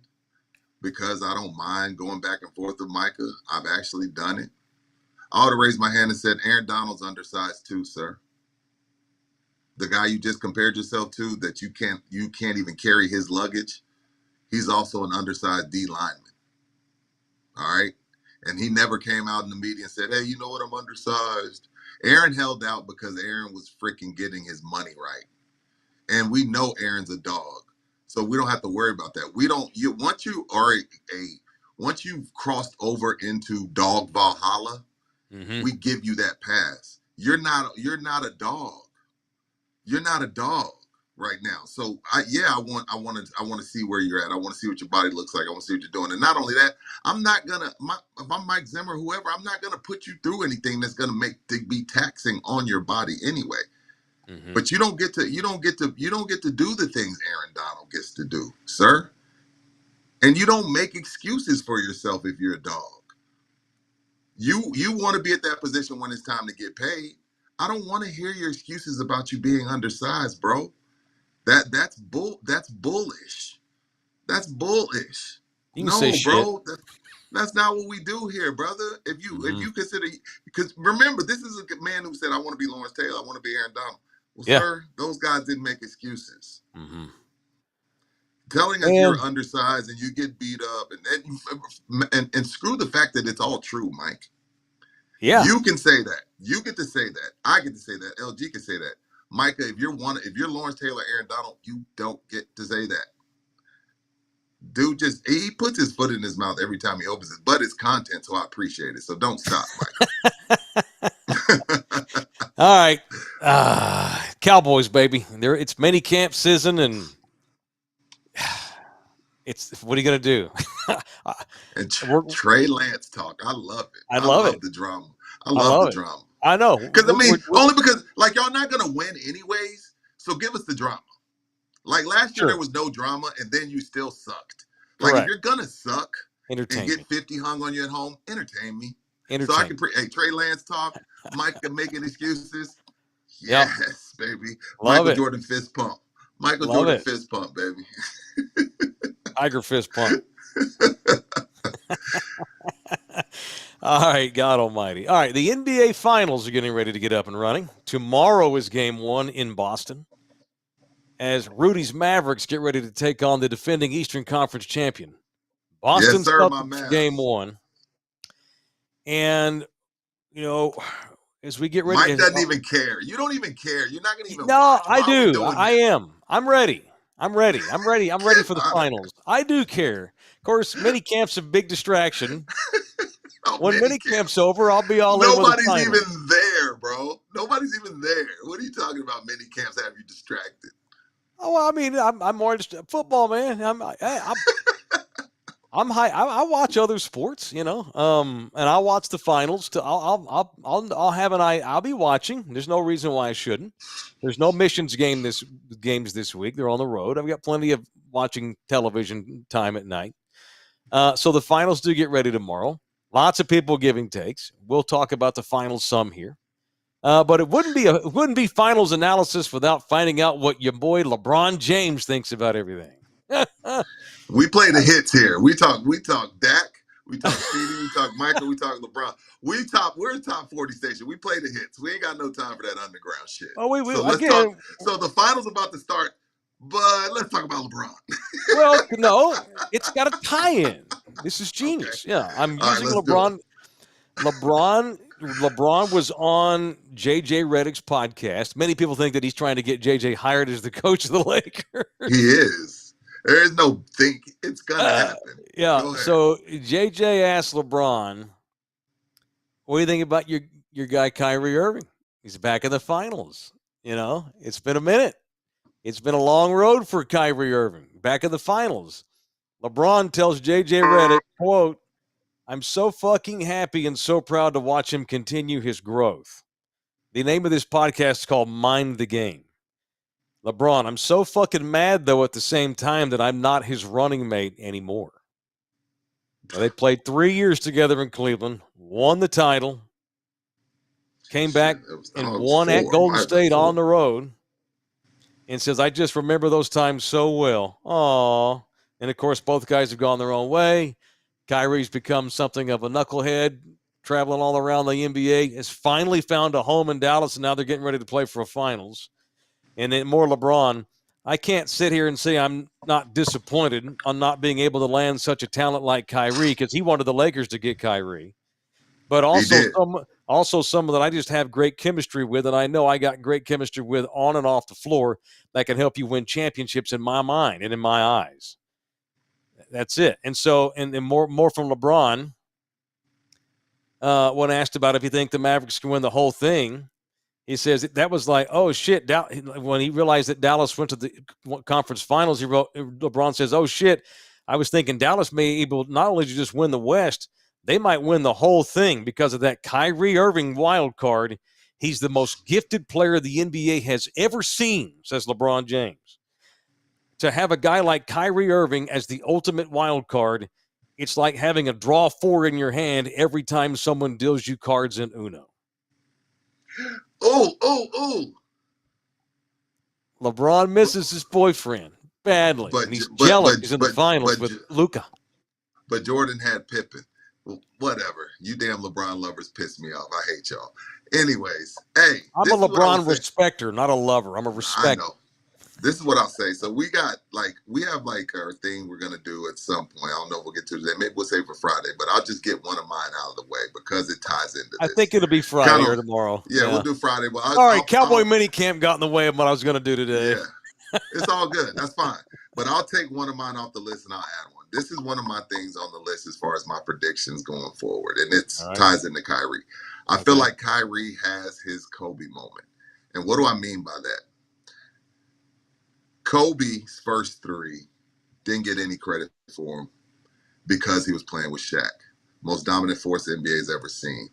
because I don't mind going back and forth with Micah. I've actually done it. I would have raised my hand and said, Aaron Donald's undersized too, sir. The guy you just compared yourself to, that you can't even carry his luggage, he's also an undersized D lineman. All right? And he never came out in the media and said, hey, you know what, I'm undersized. Aaron held out because Aaron was freaking getting his money right. And we know Aaron's a dog. So we don't have to worry about that. Once you've crossed over into dog Valhalla, we give you that pass. You're not a dog. You're not a dog right now. So I want to see where you're at. I want to see what your body looks like. I want to see what you're doing. And not only that, if I'm Mike Zimmer, whoever, I'm not gonna put you through anything that's gonna be taxing on your body anyway. Mm-hmm. But you don't get to do the things Aaron Donald gets to do, sir. And you don't make excuses for yourself if you're a dog. You want to be at that position when it's time to get paid. I don't want to hear your excuses about you being undersized, bro. That's bullish. That's bullish. No, bro. That's not what we do here, brother. If you consider, because remember, this is a man who said, I want to be Lawrence Taylor, I want to be Aaron Donald. Well, sir, those guys didn't make excuses. Mm-hmm. Telling us you're undersized and you get beat up, and screw the fact that it's all true, Mike. Yeah, you can say that. You get to say that. I get to say that. LG can say that. Micah, if you're Lawrence Taylor, Aaron Donald, you don't get to say that. Dude, he puts his foot in his mouth every time he opens it, but it's content, so I appreciate it. So don't stop, Mike. All right, Cowboys, baby. It's mini camp season, and what are you gonna do? And Trey Lance talk, I love it. I love the drama. I love the drama. I know, because only because y'all not gonna win anyways. So give us the drama. Like last year, there was no drama, and then you still sucked. Like if you're gonna suck and get 50 hung on you at home, entertain me. So I can Trey Lance talk. Mike can making excuses. Yes, baby. Michael Jordan fist pump. Fist pump, baby. Tiger fist pump. All right, God almighty. All right, the NBA Finals are getting ready to get up and running. Tomorrow is game 1 in Boston as Rudy's Mavericks get ready to take on the defending Eastern Conference champion, Boston Yes, sir, my Celtics, man. game 1. And, you know, as we get ready. Mike doesn't even care. You don't even care. You're not going to even No, watch. I do. I am. I'm ready. I'm ready for the finals. I do care. Of course, minicamp's a big distraction. When minicamp's over, I'll be all in with the finals. Nobody's even there, bro. Nobody's even there. What are you talking about? Minicamps have you distracted? Oh, well, I mean, I'm more interested. Football, man. I'm high. I watch other sports, and I watch the finals. I'll have an eye. I'll be watching. There's no reason why I shouldn't. There's no missions games this week. They're on the road. I've got plenty of watching television time at night. So the finals do get ready tomorrow. Lots of people giving takes. We'll talk about the finals some here. But it wouldn't be finals analysis without finding out what your boy LeBron James thinks about everything. We play the hits here. We talk Dak, we talk CeeDee, we talk Michael, we talk LeBron. We're a top 40 station. We play the hits. We ain't got no time for that underground shit. Oh, so let's talk. So the finals about to start, but let's talk about LeBron. Well, no, it's got a tie-in. This is genius. Okay. Yeah, I'm using LeBron. LeBron was on JJ Redick's podcast. Many people think that he's trying to get JJ hired as the coach of the Lakers. He is. There is no think. It's going to happen. Yeah. So JJ asked LeBron, what do you think about your guy Kyrie Irving? He's back in the finals. It's been a minute. It's been a long road for Kyrie Irving. Back in the finals. LeBron tells JJ Redick, quote, I'm so fucking happy and so proud to watch him continue his growth. The name of this podcast is called Mind the Game. LeBron, I'm so fucking mad, though, at the same time that I'm not his running mate anymore. Now, they played 3 years together in Cleveland, won the title, came back and won at Golden State on the road, and says, I just remember those times so well. Aw. And, of course, both guys have gone their own way. Kyrie's become something of a knucklehead, traveling all around the NBA, has finally found a home in Dallas, and now they're getting ready to play for a finals. And then more LeBron, I can't sit here and say I'm not disappointed on not being able to land such a talent like Kyrie because he wanted the Lakers to get Kyrie. But also someone that I just have great chemistry with, and I know I got great chemistry with on and off the floor that can help you win championships in my mind and in my eyes. That's it. And so, and more from LeBron, when asked about if you think the Mavericks can win the whole thing, he says that was like, oh, shit. When he realized that Dallas went to the conference finals, LeBron says, oh, shit, I was thinking Dallas may be able not only to just win the West, they might win the whole thing because of that Kyrie Irving wild card. He's the most gifted player the NBA has ever seen, says LeBron James. To have a guy like Kyrie Irving as the ultimate wild card, it's like having a draw 4 in your hand every time someone deals you cards in Uno. Oh. LeBron misses his boyfriend badly, and he's jealous. He's in the finals with Luka. But Jordan had Pippen. Well, whatever. You damn LeBron lovers piss me off. I hate y'all. Anyways, hey. I'm a LeBron respecter, not a lover. I'm a respecter. I know. This is what I'll say. So we have our thing we're going to do at some point. I don't know if we'll get to today. Maybe we'll save for Friday, but I'll just get one of mine out of the way because it ties into this. I think it'll be Friday or tomorrow. Yeah, we'll do Friday. Well, all right, Cowboy minicamp got in the way of what I was going to do today. Yeah, it's all good. That's fine. But I'll take one of mine off the list and I'll add one. This is one of my things on the list as far as my predictions going forward, and it ties into Kyrie. I feel like Kyrie has his Kobe moment. And what do I mean by that? Kobe's first 3 didn't get any credit for him because he was playing with Shaq, most dominant force the NBA has ever seen.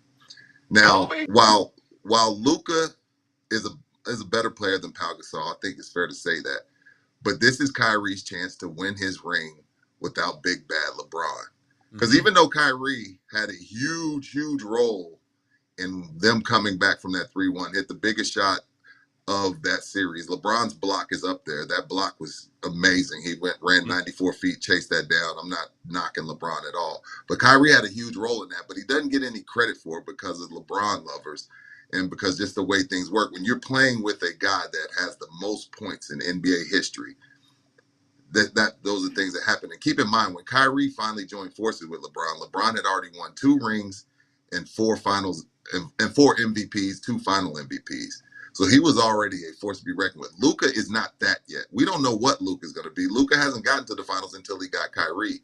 Now, while Luka is a better player than Pau Gasol, I think it's fair to say that. But this is Kyrie's chance to win his ring without big bad LeBron. Because even though Kyrie had a huge role in them coming back from that 3-1, hit the biggest shot of that series. LeBron's block is up there. That block was amazing. He ran 94 feet, chased that down. I'm not knocking LeBron at all. But Kyrie had a huge role in that, but he doesn't get any credit for it because of LeBron lovers and because just the way things work. When you're playing with a guy that has the most points in NBA history, those are things that happen. And keep in mind, when Kyrie finally joined forces with LeBron had already won 2 rings and 4 finals and 4 MVPs, 2 final MVPs. So he was already a force to be reckoned with. Luka is not that yet. We don't know what Luka is going to be. Luka hasn't gotten to the finals until he got Kyrie.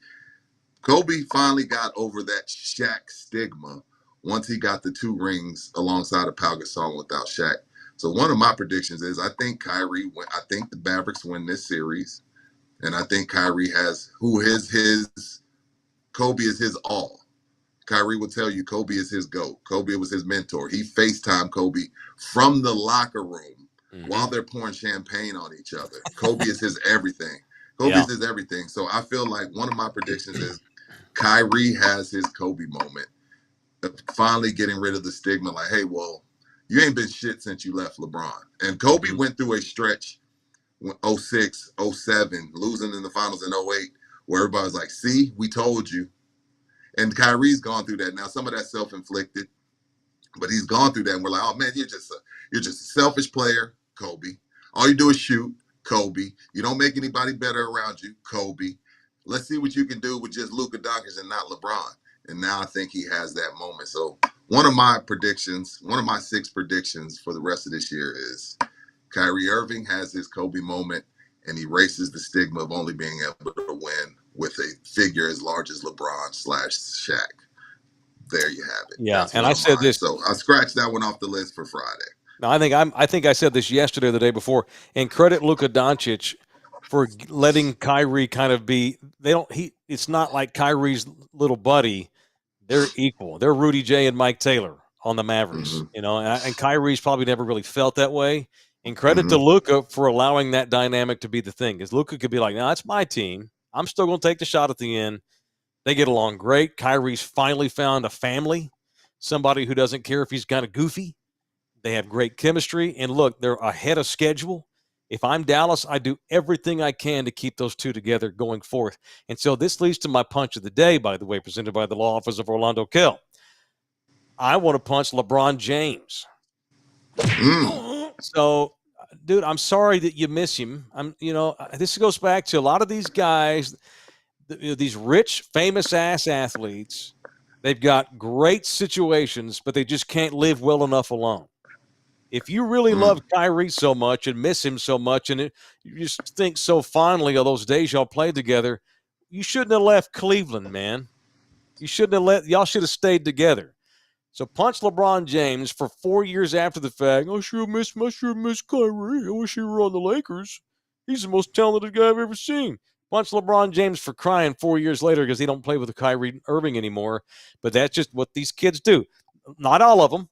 Kobe finally got over that Shaq stigma once he got the 2 rings alongside of Pau Gasol without Shaq. So one of my predictions is I think the Mavericks win this series. And I think Kyrie Kobe is his all. Kyrie will tell you Kobe is his GOAT. Kobe was his mentor. He FaceTimed Kobe from the locker room while they're pouring champagne on each other. Kobe is his everything. Kobe is his everything. So I feel like one of my predictions is Kyrie has his Kobe moment of finally getting rid of the stigma like, hey, well, you ain't been shit since you left LeBron. And Kobe went through a stretch 06, 07, losing in the finals in 08, where everybody's like, see, we told you. And Kyrie's gone through that. Now, some of that's self-inflicted, but he's gone through that. And we're like, oh, man, you're just a selfish player, Kobe. All you do is shoot, Kobe. You don't make anybody better around you, Kobe. Let's see what you can do with just Luka Doncic and not LeBron. And now I think he has that moment. So one of my 6 predictions for the rest of this year is Kyrie Irving has his Kobe moment and erases the stigma of only being able to win with a figure as large as LeBron/Shaq. There you have it. Yeah, That's and I said this. So I scratched that one off the list for Friday. No, I think I said this yesterday or the day before. And credit Luka Doncic for letting Kyrie kind of be. It's not like Kyrie's little buddy. They're equal. They're Rudy Jay and Mike Taylor on the Mavericks. And Kyrie's probably never really felt that way. And credit to Luka for allowing that dynamic to be the thing. Because Luka could be like, no, it's my team. I'm still going to take the shot at the end. They get along great. Kyrie's finally found a family, somebody who doesn't care if he's kind of goofy. They have great chemistry. And look, they're ahead of schedule. If I'm Dallas, I do everything I can to keep those two together going forth. And so this leads to my punch of the day, by the way, presented by the law office of Orlando Kell. I want to punch LeBron James. So, dude, I'm sorry that you miss him. This goes back to a lot of these guys, these rich, famous-ass athletes. They've got great situations, but they just can't live well enough alone. If you really love Kyrie so much and miss him so much, and you just think so fondly of those days y'all played together, you shouldn't have left Cleveland, man. Y'all should have stayed together. So punch LeBron James for 4 years after the fact. I sure miss Kyrie. I wish he were on the Lakers. He's the most talented guy I've ever seen. Punch LeBron James for crying 4 years later because he don't play with Kyrie Irving anymore. But that's just what these kids do. Not all of them.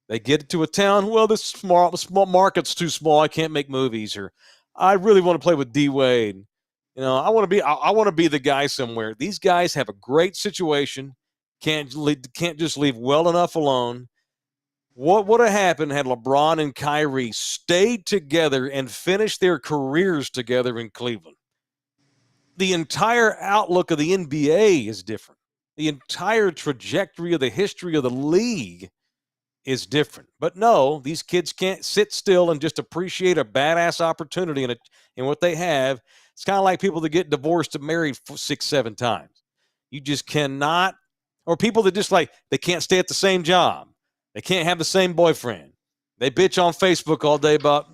They get to a town. Well, this small market's too small. I can't make movies. Or I really want to play with D Wade. I want to be the guy somewhere. These guys have a great situation. Can't just leave well enough alone. What would have happened had LeBron and Kyrie stayed together and finished their careers together in Cleveland? The entire outlook of the NBA is different. The entire trajectory of the history of the league is different. But no, these kids can't sit still and just appreciate a badass opportunity in what they have. It's kind of like people that get divorced and married 6, 7 times. You just cannot. Or people that just they can't stay at the same job. They can't have the same boyfriend. They bitch on Facebook all day about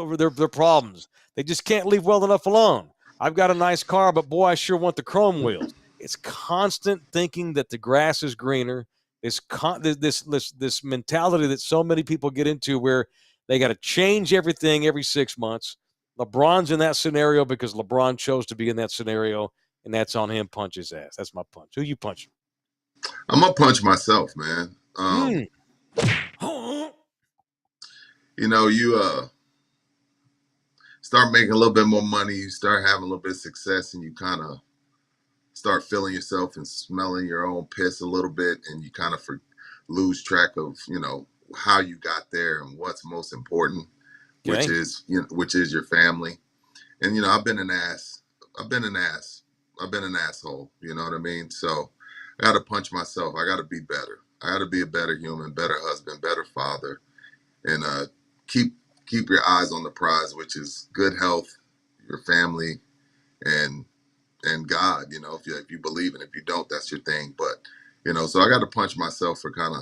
their problems. They just can't leave well enough alone. I've got a nice car, but boy, I sure want the chrome wheels. It's constant thinking that the grass is greener. This mentality that so many people get into where they got to change everything every 6 months. LeBron's in that scenario because LeBron chose to be in that scenario, and that's on him. Punch his ass. That's my punch. Who you punching? I'm gonna punch myself, man. You start making a little bit more money, you start having a little bit of success, and you kind of start feeling yourself and smelling your own piss a little bit, and you kind of lose track of how you got there and what's most important, which is your family. And I've been an ass. I've been an ass. I've been an asshole. You know what I mean? So I got to punch myself. I got to be better. I got to be a better human, better husband, better father, and keep your eyes on the prize, which is good health, your family, and God. If you believe, and if you don't, that's your thing. But so I got to punch myself for kind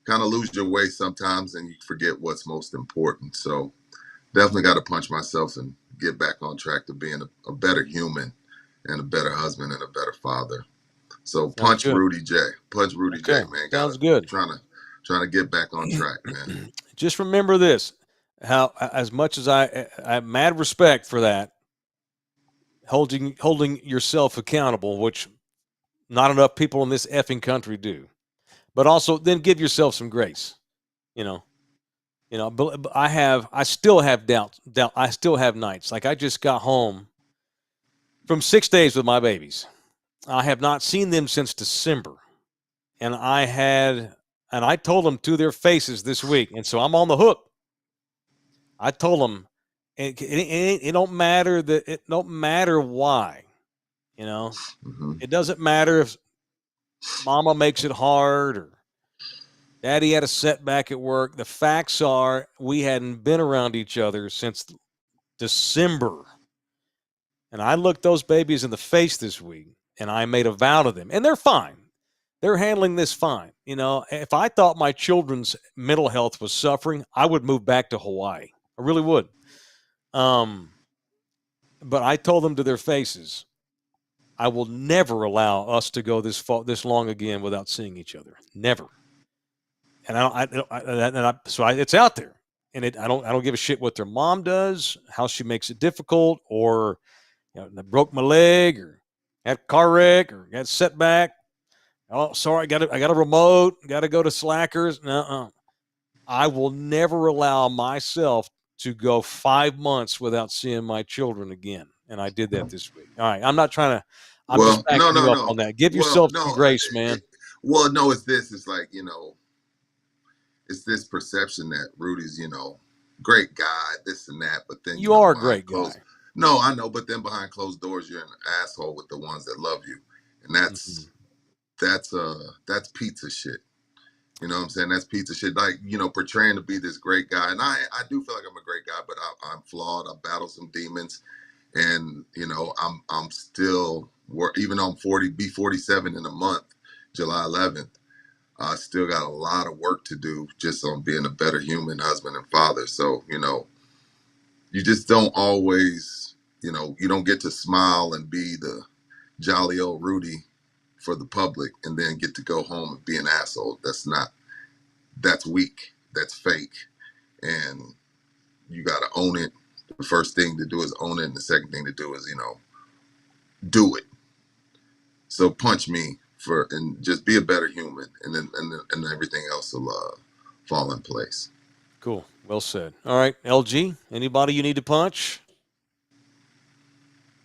of lose your way sometimes, and you forget what's most important. So definitely got to punch myself and get back on track to being a better human and a better husband and a better father. So punch Rudy J. Punch Rudy J, man. Sounds good. Trying to get back on track, man. Just remember this: how, as much as I have mad respect for that, holding yourself accountable, which not enough people in this effing country do, but also then give yourself some grace. But I still have doubt. I still have nights. Like I just got home from 6 days with my babies. I have not seen them since December. And I told them to their faces this week. And so I'm on the hook. I told them it don't matter it don't matter why, it doesn't matter if mama makes it hard or daddy had a setback at work. The facts are we hadn't been around each other since December. And I looked those babies in the face this week and I made a vow to them, and they're fine. They're handling this fine. If I thought my children's mental health was suffering, I would move back to Hawaii. I really would. But I told them to their faces, I will never allow us to go this long again without seeing each other. Never. And it's out there, and I don't give a shit what their mom does, how she makes it difficult, or I broke my leg, or had a car wreck, or got a setback. Oh, sorry, I got a remote. Got to go to Slackers. No, I will never allow myself to go 5 months without seeing my children again. And I did that this week. All right, I'm not trying to. I'm just backing you up on that. Give yourself some grace, man. It's this. It's like it's this perception that Rudy's great guy, this and that. But then you are a great guy. No, I know, but then behind closed doors, you're an asshole with the ones that love you, and that's pizza shit. You know what I'm saying? That's pizza shit. Like, portraying to be this great guy. And I do feel like I'm a great guy, but I'm flawed. I battle some demons. And, I'm still, even though I'm 47 in a month, July 11th, I still got a lot of work to do just on being a better human, husband, and father. So, you just don't always, you don't get to smile and be the jolly old Rudy for the public and then get to go home and be an asshole. That's weak. That's fake. And you got to own it. The first thing to do is own it. And the second thing to do is, do it. So punch me and just be a better human. And then everything else will fall in place. Cool. Well said. All right. LG, anybody you need to punch?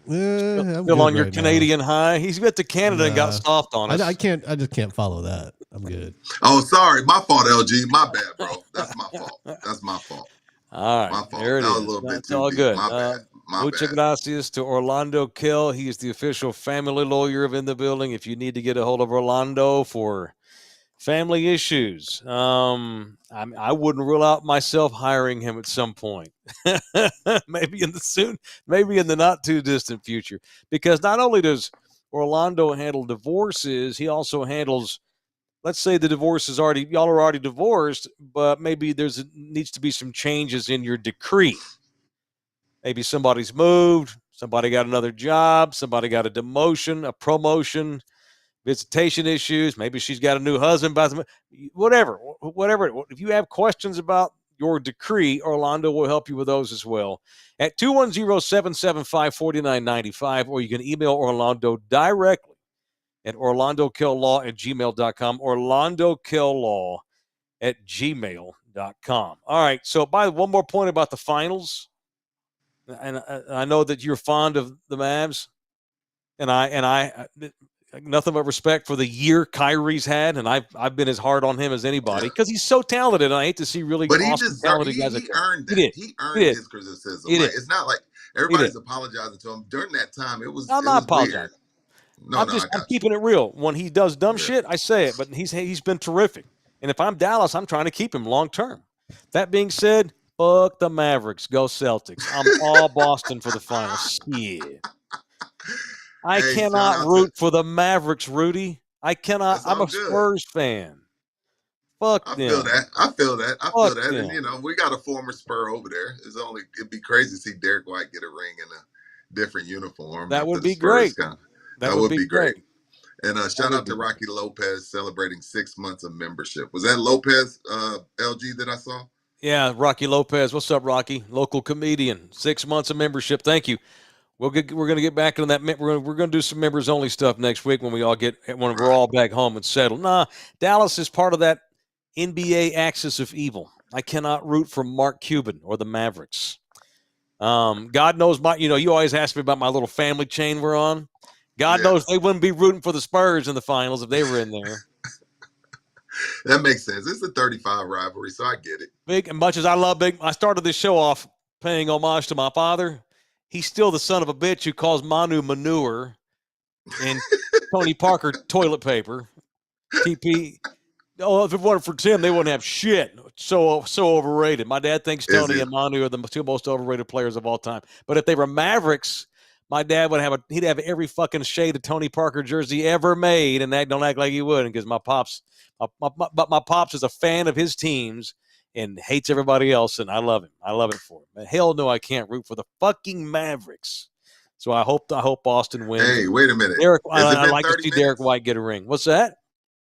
Still on your Canadian high. He's been to Canada and got soft on us. I just can't follow that. I'm good. Oh, sorry. My fault, LG. My bad, bro. That's my fault. All right. My fault. There it that is. Was a little bit too all deep. good. My bad. Muchas gracias to Orlando Kill. He's the official family lawyer of In the Building. If you need to get a hold of Orlando for family issues, I wouldn't rule out myself hiring him at some point. maybe in the not too distant future, because not only does Orlando handle divorces, he also handles, let's say the divorce is y'all are already divorced, but maybe needs to be some changes in your decree. Maybe somebody's moved, somebody got another job, somebody got a demotion, a promotion, visitation issues. Maybe she's got a new husband, whatever. If you have questions about your decree, Orlando will help you with those as well at 210-775-4995, or you can email Orlando directly at orlandokilllaw@gmail.com, orlandokilllaw@gmail.com. All right. So one more point about the finals. And I know that you're fond of the Mavs, and I nothing but respect for the year Kyrie's had, and I've been as hard on him as anybody because he's so talented, and I hate to see really talented guys. He earned that. He earned his criticism. It's not like Everybody's apologizing to him during that time. It was apologizing. Weird. I'm keeping it real. When he does dumb shit, I say it, but he's been terrific. And if I'm Dallas, I'm trying to keep him long term. That being said, fuck the Mavericks. Go Celtics. I'm all Boston for the finals. Shit. I cannot root for the Mavericks, Rudy. I cannot. I'm a Spurs fan. Fuck them. I feel that. Fuck them. And we got a former Spur over there. It'd be crazy to see Derek White get a ring in a different uniform. That would be great. That would be great. And shout out to Rocky Lopez celebrating 6 months of membership. Was that Lopez, LG, that I saw? Yeah, Rocky Lopez. What's up, Rocky? Local comedian. 6 months of membership. Thank you. We're going to get back into that. We're going to do some members only stuff next week when we're all back home and settled. Nah, Dallas is part of that NBA axis of evil. I cannot root for Mark Cuban or the Mavericks. God knows you always ask me about my little family chain we're on. God knows they wouldn't be rooting for the Spurs in the finals if they were in there. That makes sense. It's a 35 rivalry, so I get it. Big, and much as I love Big, I started this show off paying homage to my father. He's still the son of a bitch who calls Manu manure and Tony Parker toilet paper. TP. Oh, if it wasn't for Tim, they wouldn't have shit. So overrated. My dad thinks Tony and Manu are the two most overrated players of all time. But if they were Mavericks, my dad would he'd have every fucking shade of Tony Parker jersey ever made, and don't act like he wouldn't, because my pops is a fan of his teams and hates everybody else, and I love him. I love it for him. But hell no, I can't root for the fucking Mavericks. So I hope Boston wins. Hey, wait a minute. I like to see Derek White get a ring. What's that?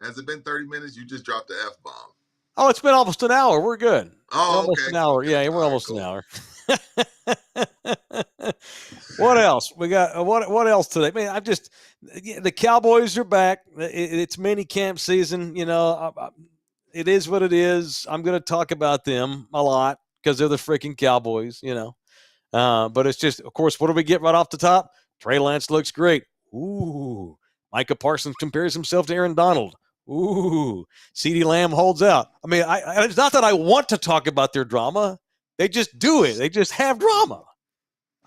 Has it been 30 minutes? You just dropped the F-bomb. Oh, it's been almost an hour. We're good. Oh, almost an hour. Yeah, we're almost an hour. What else? We got what else today? Man, the Cowboys are back. It's mini camp season. It is what it is. I'm going to talk about them a lot because they're the freaking Cowboys, But it's just, of course, what do we get right off the top? Trey Lance looks great. Ooh. Micah Parsons compares himself to Aaron Donald. Ooh. CeeDee Lamb holds out. I mean, it's not that I want to talk about their drama. They just do it. They just have drama.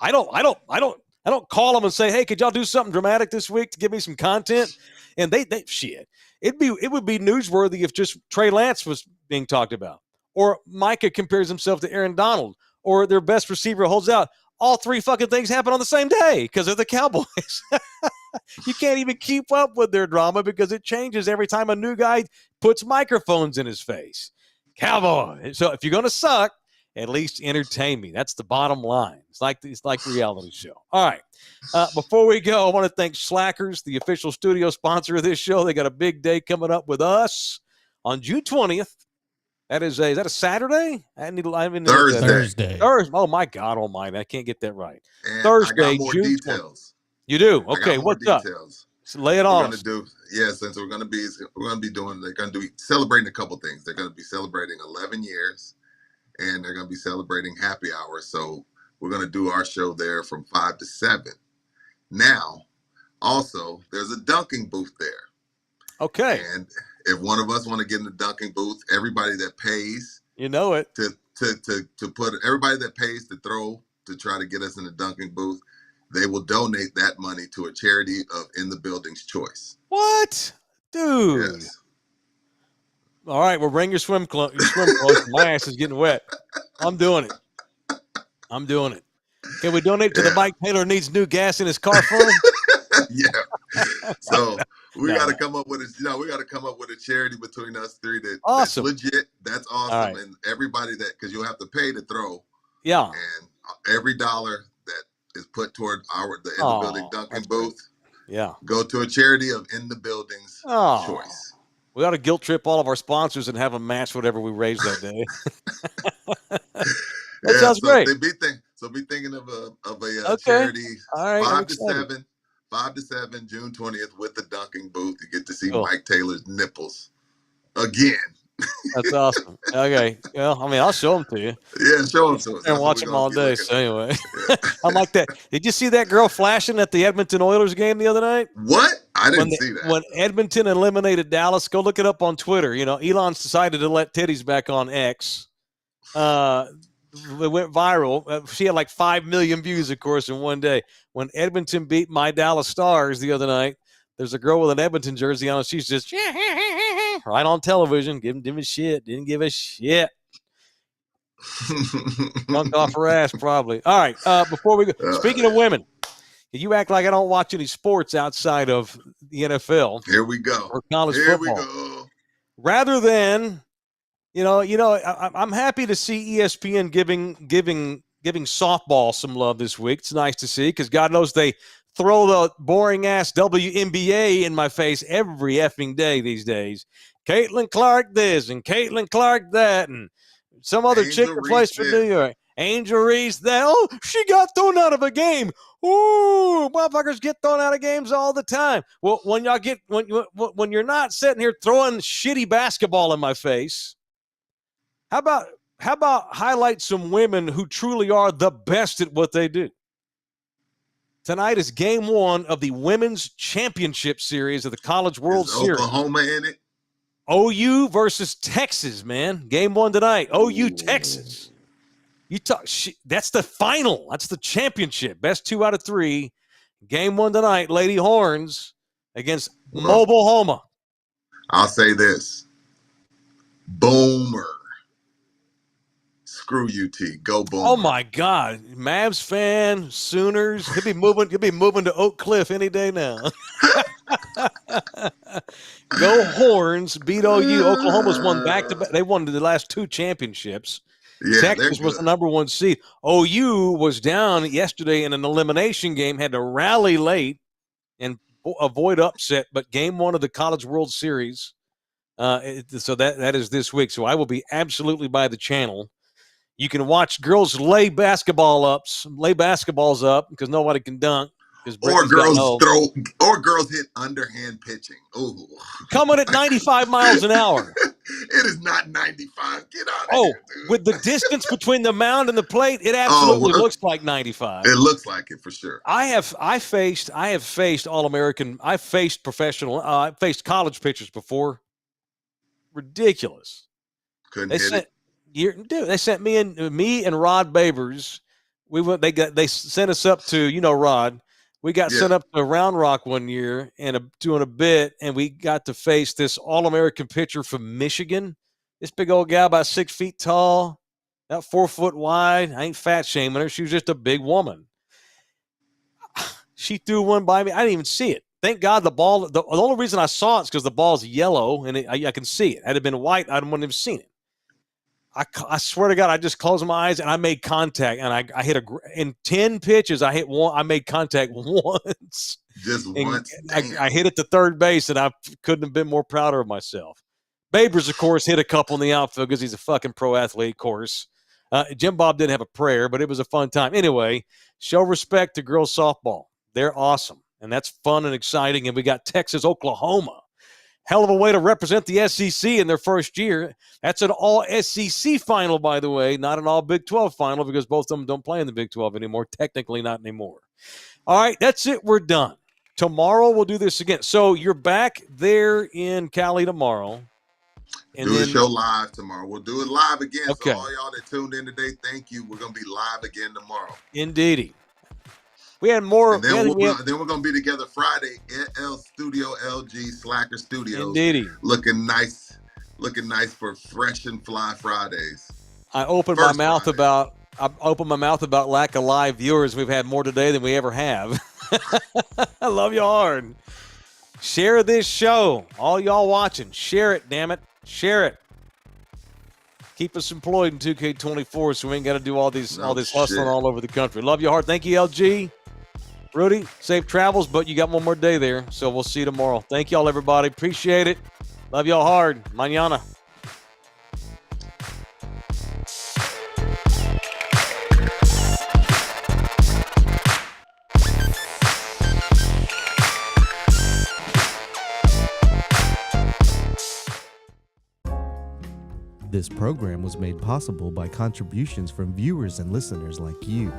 I don't call them and say, hey, could y'all do something dramatic this week to give me some content? And they shit. It would be newsworthy if just Trey Lance was being talked about, or Micah compares himself to Aaron Donald, or their best receiver holds out. All three fucking things happen on the same day because they're the Cowboys. You can't even keep up with their drama because it changes every time a new guy puts microphones in his face. Cowboy. So if you're going to suck, at least entertain me. That's the bottom line. It's like reality show. All right. Before we go, I want to thank Slackers, the official studio sponsor of this show. They got a big day coming up with us on June 20th. Is that a Saturday? Thursday. Oh my God Almighty! I can't get that right. And Thursday, I got more June details. 20th. You do? Okay. What's up? So lay it on. Since we're going to be celebrating a couple things. They're going to be celebrating 11 years, and they're going to be celebrating happy hour. So we're going to do our show there from 5 to 7. Now, also, there's a dunking booth there. Okay. And if one of us want to get in the dunking booth, everybody that pays, to put everybody that pays to throw to try to get us in the dunking booth, they will donate that money to a charity of In the Building's choice. What, dude? Yes. All right, well, bring your swim clothes. My ass is getting wet. I'm doing it. Can we donate to the Mike Taylor needs new gas in his car fund? Yeah. So we got to come up with a charity between us three that's legit. That's awesome. Right. And everybody because you'll have to pay to throw. Yeah. And every dollar that is put toward the In the Building dunking booth. Yeah. Go to a charity of In the Building's choice. We ought to guilt trip all of our sponsors and have them match whatever we raise that day. That sounds great. Be thinking of a charity. All right, 5 to 7, June 20th with the dunking booth. You get to see Mike Taylor's nipples again. That's awesome. Okay. Well, I mean, I'll show them to you. Yeah, show them to us. And watch them all day. So anyway, I like that. Did you see that girl flashing at the Edmonton Oilers game the other night? What? I didn't see that. When Edmonton eliminated Dallas, go look it up on Twitter. Elon's decided to let titties back on X. It went viral. She had like 5 million views, of course, in one day. When Edmonton beat my Dallas Stars the other night, there's a girl with an Edmonton jersey on. She's just right on television, giving a shit. Didn't give a shit. Dunked off her ass, probably. All right. Before we go, speaking of women, you act like I don't watch any sports outside of the NFL. Here we go. Or college Here football. we go. Rather than, I'm happy to see ESPN giving softball some love this week. It's nice to see because God knows they throw the boring ass WNBA in my face every effing day these days. Caitlin Clark this and Caitlin Clark that and some other Angel chick that plays for Reese New York. Angel Reese that. Oh, she got thrown out of a game. Ooh, motherfuckers get thrown out of games all the time. Well, when you're not sitting here throwing shitty basketball in my face, how about highlight some women who truly are the best at what they do? Tonight is game 1 of the Women's Championship Series of the College World Series. Oklahoma in it? OU versus Texas, man. Game 1 tonight. OU, Texas. That's the final. That's the championship. Best 2 out of 3. Game 1 tonight, Lady Horns against Mobilehoma. I'll say this. Boomer. Screw UT. Go Boomer. Oh my God. Mavs fan, Sooners. He'll be moving to Oak Cliff any day now. Go Horns, beat OU. Oklahoma's won back-to-back. They won the last 2 championships. Yeah, Texas was the number 1 seed. OU was down yesterday in an elimination game, had to rally late and avoid upset, but game 1 of the College World Series. So that is this week. So I will be absolutely by the channel. You can watch girls lay basketballs up because nobody can dunk. Or girls hit underhand pitching. Ooh. Coming at 95 miles an hour. It is not 95. Get out of here, dude. With the distance between the mound and the plate, it absolutely looks like 95. It looks like it for sure. I have faced All-American. I've faced professional. I've faced college pitchers before. Ridiculous. Couldn't hit it. They sent me and Rod Babers. They sent us up to Rod. We got sent up to Round Rock one year and doing a bit, and we got to face this All-American pitcher from Michigan. This big old guy, about 6 feet tall, about 4 foot wide. I ain't fat shaming her. She was just a big woman. She threw one by me. I didn't even see it. Thank God the ball. The only reason I saw it is because the ball's yellow and I can see it. Had it been white, I wouldn't have seen it. I swear to God, I just closed my eyes and I made contact, and I hit in 10 pitches. I hit one. I made contact once. Just once. I hit it to third base, and I couldn't have been more prouder of myself. Babers, of course, hit a couple in the outfield because he's a fucking pro athlete, of course. Jim Bob didn't have a prayer, but it was a fun time. Anyway, show respect to girls softball. They're awesome, and that's fun and exciting. And we got Texas, Oklahoma. Hell of a way to represent the SEC in their first year. That's an all-SEC final, by the way, not an all-Big 12 final because both of them don't play in the Big 12 anymore. Technically not anymore. All right, that's it. We're done. Tomorrow we'll do this again. So you're back there in Cali tomorrow. And do the show live tomorrow. We'll do it live again. Okay. So all y'all that tuned in today, thank you. We're going to be live again tomorrow. Indeedy. We had more. And then, we're going to be together Friday at LG Slacker Studios. Indeedy. Looking nice for Fresh and Fly Fridays. I opened my mouth about lack of live viewers. We've had more today than we ever have. I love you hard. Share this show. All y'all watching, share it, damn it. Share it. Keep us employed in 2K24 so we ain't got to do all this hustling all over the country. Love you hard. Thank you, LG. Rudy, safe travels, but you got one more day there, so we'll see you tomorrow. Thank y'all, everybody. Appreciate it. Love y'all hard. Mañana. This program was made possible by contributions from viewers and listeners like you.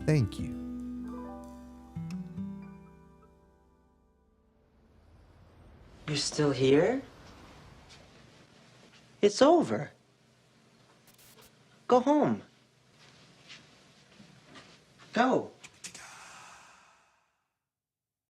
Thank you. You're still here? It's over. Go home. Go.